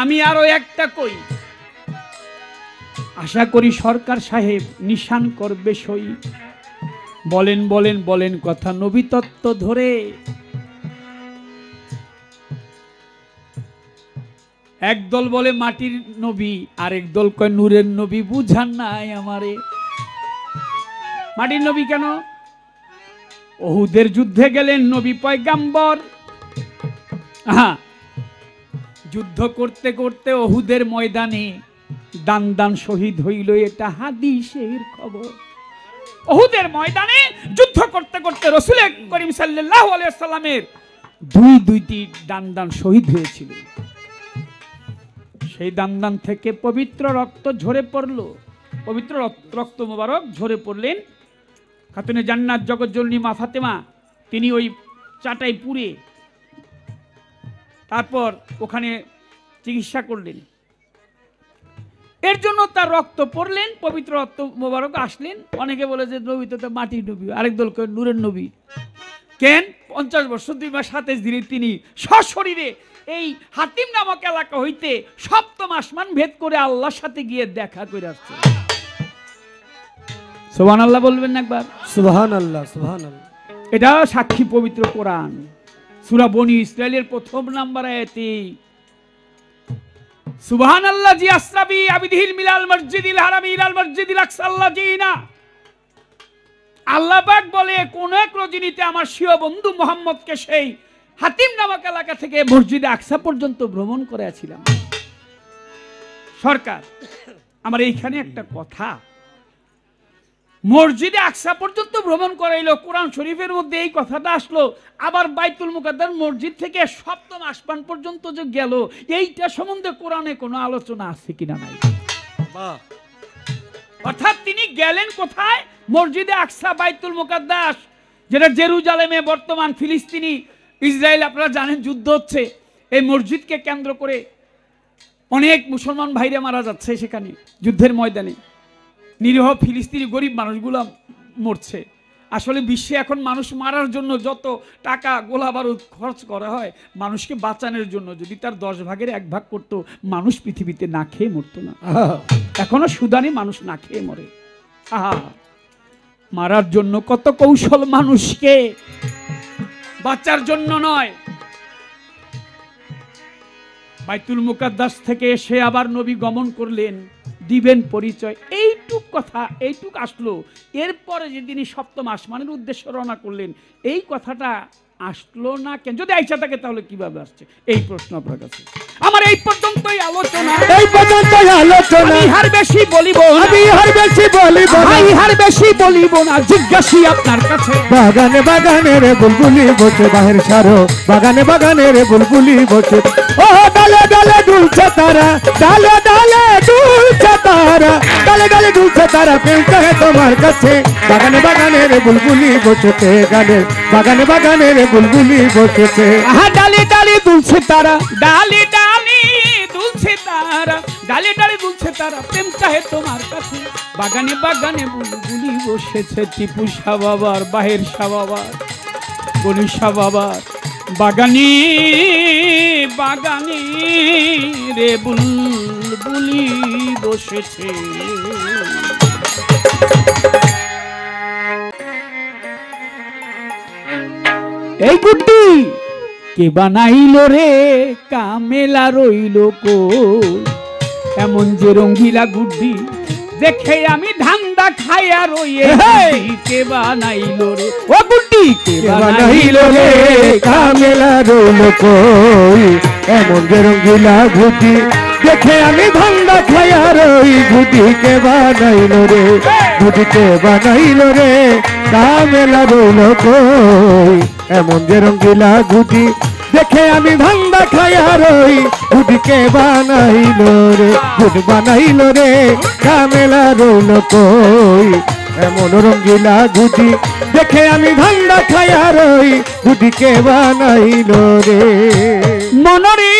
আমি আরো একটা কই, আশা করি সরকার সাহেব নিশান করবে সই। বলেন বলেন বলেন কথা নবী তত্ত্ব ধরে। একদল বলে মাটির নবী, আরেক দল কয় নূরের নবী। বুঝান নাই আমারে। মাটির নবী কেন? ওহুদের যুদ্ধে গেলেন নবী পয়গাম্বর। যুদ্ধ করতে করতে ওহুদের ময়দানে দান দান শহীদ হইল, এটা হাদিসের খবর। ওহুদের ময়দানে যুদ্ধ করতে করতে রাসূল করিম সাল্লাল্লাহু আলাইহি ওয়াসাল্লামের দুইটি দান দান শহীদ হয়েছিল। সেই দান দান থেকে পবিত্র রক্ত ঝরে পড়ল। পবিত্র রক্ত মোবারক ঝরে পড়লেন। খাতুনে জান্নাত জগজ্জননী মা ফাতেমা তিনি ওই চাটাই পুড়ে তারপর ওখানে চিকিৎসা করলেন। এর জন্য তার রক্ত পড়লেন, পবিত্র রক্ত মোবারক আসলেন। অনেকে বলে যে নবী তো মাটির নবী, আরেক দল কয় নূরের নবী। কেন? 50 বছর 2 মাস 27 দিনে তিনি সশরীরে এই হাতিম নামক এলাকা হইতে 7ম আসমান ভেদ করে আল্লাহর সাথে গিয়ে দেখা করে আসছে। সুবহানাল্লাহ বলবেন না একবার? সুবহানাল্লাহ, সুবহানাল্লাহ। এটা সাক্ষী পবিত্র কোরআন, সূরা বনী ইসরাইলের 1ম নাম্বার আয়াতে সুবহানাল্লাহ জি আসরাবি আবিদিল মিলাল মসজিদিল হারামি ইলাল মসজিদিল আকসাল্লাজিনা। আল্লাহ পাক বলে কোন এক রজনীতে আমার প্রিয় বন্ধু মুহাম্মদকে সেই হাতিম নামক এলাকা থেকে মসজিদে আকসা পর্যন্ত ভ্রমণ করেছিলাম। সরকার আমার এইখানে একটা কথা, মসজিদে আকসা পর্যন্ত ভ্রমণ করাইলো, কোরআন শরীফের মধ্যে এই কথাটা আসলো। আবার বাইতুল মুকাদ্দাস মসজিদ থেকে 7ম আসমান পর্যন্ত যে গেল, এইটা সম্বন্ধে কোরআনে কোনো আলোচনা আছে কিনা নাই। অর্থাৎ তিনি গেলেন কোথায়? মসজিদে আকসা, বাইতুল মুকাদ্দাস, যেটা জেরুজালেমে বর্তমান ফিলিস্তিনি ইসরায়েল, আপনারা জানেন যুদ্ধ হচ্ছে। এই মসজিদকে কেন্দ্র করে অনেক মুসলমান ভাইরা মারা যাচ্ছে সেখানে যুদ্ধের ময়দানে। নিরীহ ফিলিস্তিনি গরিব মানুষগুলো মরছে। আসলে বিশ্বে এখন মানুষ মারার জন্য যত টাকা গোলা বারুদ খরচ করা হয়, মানুষকে বাঁচানোর জন্য যদি তার 10 ভাগের 1 ভাগ করতো, মানুষ পৃথিবীতে না খেয়ে মরতো না। এখনো সুদানে মানুষ না খেয়ে মরে। মারার জন্য কত কৌশল, মানুষকে বাঁচার জন্য নয়। বাইতুল মুকাদ্দাস থেকে এসে আবার নবী গমন করলেন, দিবেন পরিচয়। এইটুক কথা, এইটুক আসলো। এরপরে যে তিনি 7ম আসমানের উদ্দেশ্যে রওনা করলেন, এই কথাটা আসলো না কেন? যদি আইসা থাকে তাহলে কিভাবে আসছে? এই প্রশ্ন আপনার কাছে। আমার এই পর্যন্তই আলোচনা, এই পর্যন্তই আলোচনা। আমি আর বেশি বলিব না, আমি আর বেশি বলিব না, আমি আর বেশি বলিব না। জিজ্ঞাসি আপনার কাছে, বাগানে বাগানে রে বুলবুলি বসে বাহির সারো, বাগানে বাগানে রে বুলবুলি বসে, ও ডালে ডালে দুল দুলছে তারা, ডালে ডালে দুলছে তারা, ডালে ডালে দুলছে তারা, প্রেম চাহে তোমার কাছে। বাগানে বাগানে রে বুলবুলি বসেছে, গানের বাগানে বাগানে রে বুলবুলি বসেছে। আহা ডালি ডালি দুলছে তারা, ডালি ডালি দুলছে তারা, ডালি ডালি দুলছে তারা, প্রেম চাহে তোমার কাছে। বাগানে বাগানে বুলবুলি বসেছে, টিপু শাহ বাবার, বাহের শাহ বাবার, গণি শাহ বাবার বাগানে বাগানে রে বুলবুলি বসেছে। এই গুড্ডি কে বানাইলো রে, কামেলা রইল কই, এমন যে রঙ্গিলা গুড্ডি দেখে আমি ধান্দা খাইয়া রইয়ে। কে বানাইলো রে, ও গুড্ডি কে বানাইলো রে, কামেলা রইল কই, এমন যে রঙ্গিলা ঘুটি দেখে আমি ধান্দা খাইয়া রই। ঘুটিকে বানাইলো রে, ঘুটিকে বানাইলো রে, কামেলা রইল কই, এমন যে রঙ্গিলা ঘুটি দেখে আমি ধান্দা খাইয়া রই। ঘুটিকে বানাইলো রে, ঘুটি বানাইলো রে, কামেলা রইল কই, এমন রঙ্গিলা ঘুটি দেখে আমি ধান্দা খাইয়া রই। ঘুটিকে বানাইলো রে। মনরে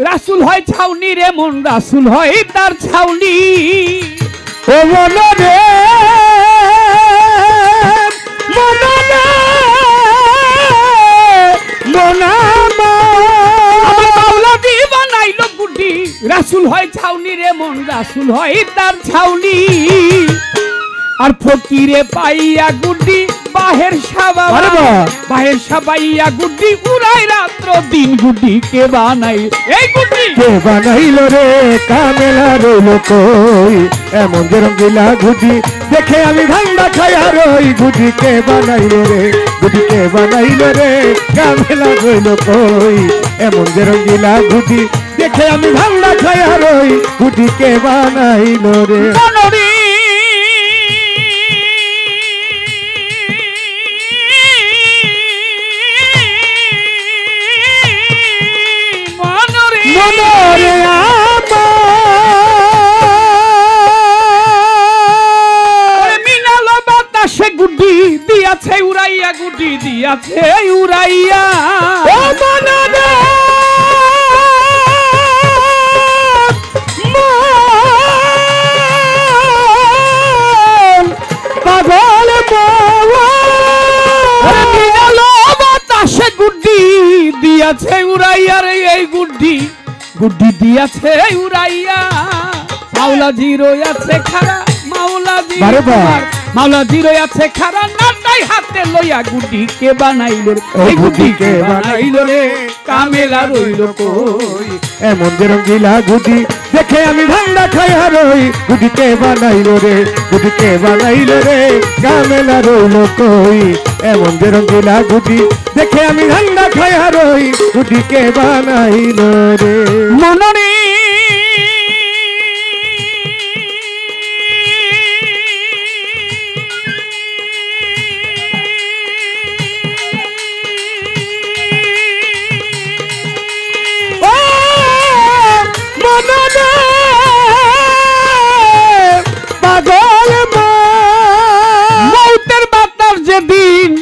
রাসুল হয় ছাউনি রে মন, রাসুল হয় তার ছাউনি। ও মনরে মনরে মনামা, আমার মাওলা দি বানাইলো গুড্ডি, রাসুল হয় ছাউনি রে মন, রাসুল হয় তার ছাউনি। আর ফকিরে পাইয়া গুড্ডি বাহের সাবা, বাহের সাবাইয়া গুড্ডি উড়াই রাত্র দিন। গুড্ডি কে বানাই, এই গুড্ডি কে বানাইলো রে, কামেলা রইল কই, এমন যে রঙ্গিলা ঘুটি দেখে আমি ধান্দা খাইয়া রই। ঘুটি কে বানাইলো রে, ঘুটি কে বানাইলো রে, কামেলা রইল কই, এমন যে রঙ্গিলা ঘুটি দেখে আমি ধান্দা খাইয়া রই। ঘুটি কে বানাইলো রে। মনরে মনরে মিনালো বাতাসে গুড্ডি দিয়াছে উড়াইয়া, গুড্ডি দিয়াছে উড়াইয়া। ও মনরে পাগল মিনালো বাতাসে গুড্ডি দিয়াছে উড়াইয়া রে, এই গুড্ডি গুড্ডি দিয়াছে উড়াইয়া। মাওলা জিরো আছে খারা, মাওলা বারে বা। মাওলা জিরো আছে খারা, নাটাই হাতে লইয়া। গুড্ডি কে বানাইলো রে, এই গুড্ডি কে বানাইলো রে, কামেলা রইল কই, এমন যে রঙ্গিলা ঘুটি দেখে আমি ধান্দা খাইয়া রই। ঘুটি কে বানাইলো রে, ঘুটি কে বানাইলো রে, কামেলা রইল কই, এমন যে রঙ্গিলা ঘুটি দেখে আমি ধান্দা খাইয়া রই। ঘুটি কে বানাইলো রে। মনরে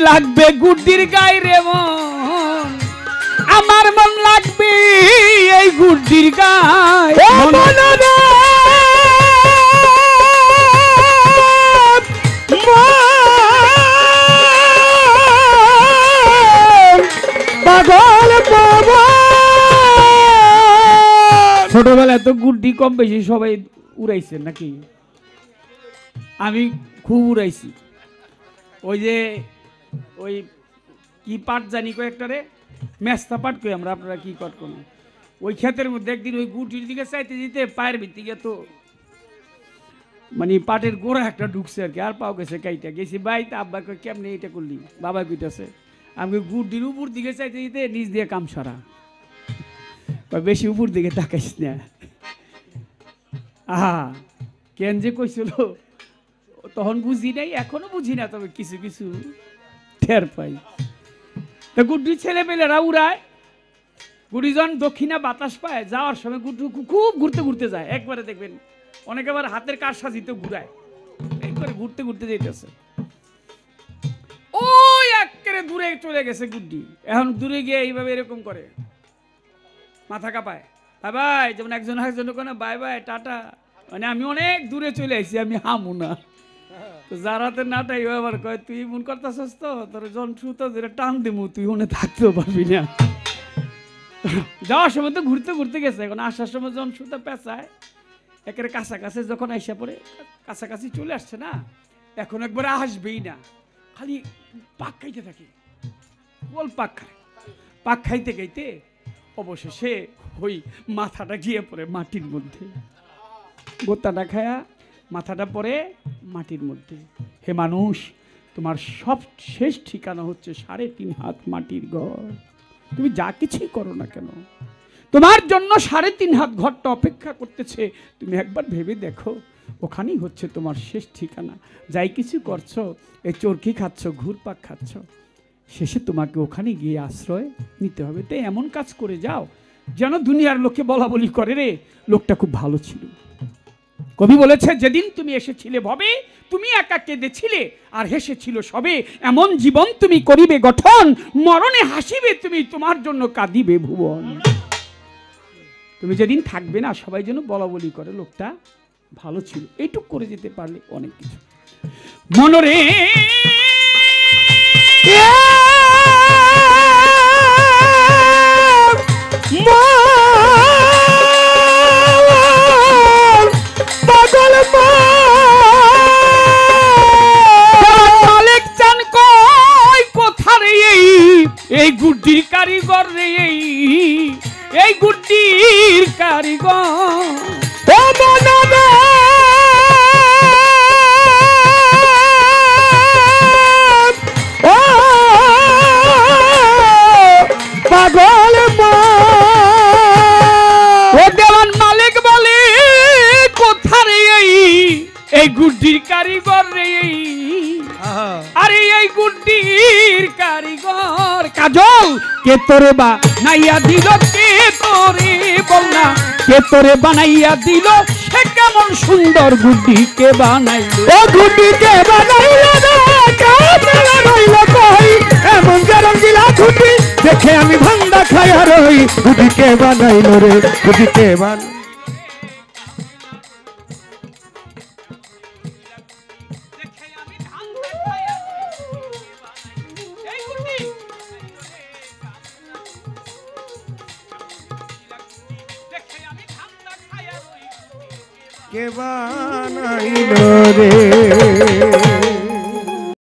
লাগবে গুড্ডির গায়ে রে মন, আমার মন লাগবে এই গুড্ডির গায়ে। পাগল ছোটবেলায় তো গুড্ডি কম বেশি সবাই উড়াইছে নাকি? আমি খুব উড়াইছি। ওই যে ওই কি পাট জানি কয়েকটারে মেস্তা পাট কই আমরা, আপনারা কি পাট কোন ওই ক্ষেতের মধ্যে একদিন ওই গুটির দিকে চাইতে যেতে পায়ের ভিত্তিকে তো মানে পাটের গোড়া একটা ঢুকছে আর কি, আর পাও গেছে কাইটা গেছি ভাই, তা আব্বা কই কেমনে এটা করলি, বাবা কইতাছে আমি গুটির উপর দিকে চাইতে যেতে নিচ দিয়ে কাম সারা, বেশি উপর দিকে তাকাইস না। আহা কেন যে কইছিল তখন বুঝি নাই, এখনো বুঝি না, তবে কিছু কিছু টের পাই। তা গুড্ডির ছেলে পেলেরা উড়ায়, গুড্ডি যখন দক্ষিণা বাতাস পায় যাওয়ার সময় গুড্ডু খুব ঘুরতে ঘুরতে যায়, একবারে দেখবেন অনেকে আবার হাতের কাজ সাজিতে ঘুরায়, একবারে ঘুরতে ঘুরতে যাইতেছে, ওই একেবারে দূরে চলে গেছে গুড্ডি। এখন দূরে গিয়ে এইভাবে এরকম করে মাথা কাঁপায়, বাই বাই, যেমন একজন একজনের কোনো বাই বাই টাটা, মানে আমি অনেক দূরে চলে আসছি, আমি হামু না। যারা তো নাটাই আবার কয় তুই মন করতেছস তো তোর জনসুতো যেটা টান দিমু তুই মনে থাকতেও পারবি না। যাওয়ার সময় তো ঘুরতে ঘুরতে গেছে, এখন আসার সময় জনসুতো পেঁচায় একেবারে কাছাকাছি, যখন আইসা পড়ে কাছাকাছি চলে আসছে না, এখন একবারে আসবেই না, খালি পাক খাইতে থাকে, বল পাক খায়, পাক খাইতে খাইতে অবশেষে ওই মাথাটা গিয়ে পড়ে মাটির মধ্যে, গোত্তাটা খায়া মাথাটা পড়ে মাটির মধ্যে। হে মানুষ, তোমার সব শেষ ঠিকানা হচ্ছে 3.5 হাত মাটির ঘর, তুমি যা কিছুই করো না কেন তোমার জন্য 3.5 হাত ঘরটা অপেক্ষা করতেছে, তুমি একবার ভেবে দেখো, ওখানেই হচ্ছে তোমার শেষ ঠিকানা। যাই কিছু করছো, এই চরকি খাচ্ছ, ঘুরপাক খাচ্ছ, শেষে তোমাকে ওখানে গিয়ে আশ্রয় নিতে হবে। তাই এমন কাজ করে যাও যেন দুনিয়ার লোকে বলা বলি করে রে লোকটা খুব ভালো ছিল। কবি বলেছে, যেদিন তুমি এসেছিলে ভবে তুমি একা কেঁদেছিলে আর হেসেছিল সবে, এমন জীবন তুমি করিবে গঠন, মরণে হাসিবে তুমি, তোমার জন্য কাঁদিবে ভুবন। তুমি যেদিন থাকবে না সবাই যেন বলা বলি করে লোকটা ভালো ছিল, এইটুক করে যেতে পারলে অনেক কিছু। মনরে মালিক চান কই কোথা রে এই গুড্ডির কারিগর রে, এই গুড্ডির কারিগর ও মনরে ও পাগল মা, ও দেওয়ান মালিক বলে কোথা রে এই গুড্ডির কারিগর রে, আরে এই গুড্ডির কারিগর কাজল কে তোরে বা নাইয়া দিল, কে তোরে বল না কে তোরে বানাইয়া দিল, সে কেমন সুন্দর গুড্ডি কে বানাইল, ও গুড্ডি কে বানাইল রে, কামলা রইল কই, এমন গরম দিলা গুড্ডি দেখে আমি ভাঙ্গা খায়া রই, গুড্ডি কে বানাইল রে, গুড্ডি কে বানাইল। কে বানাইল রে।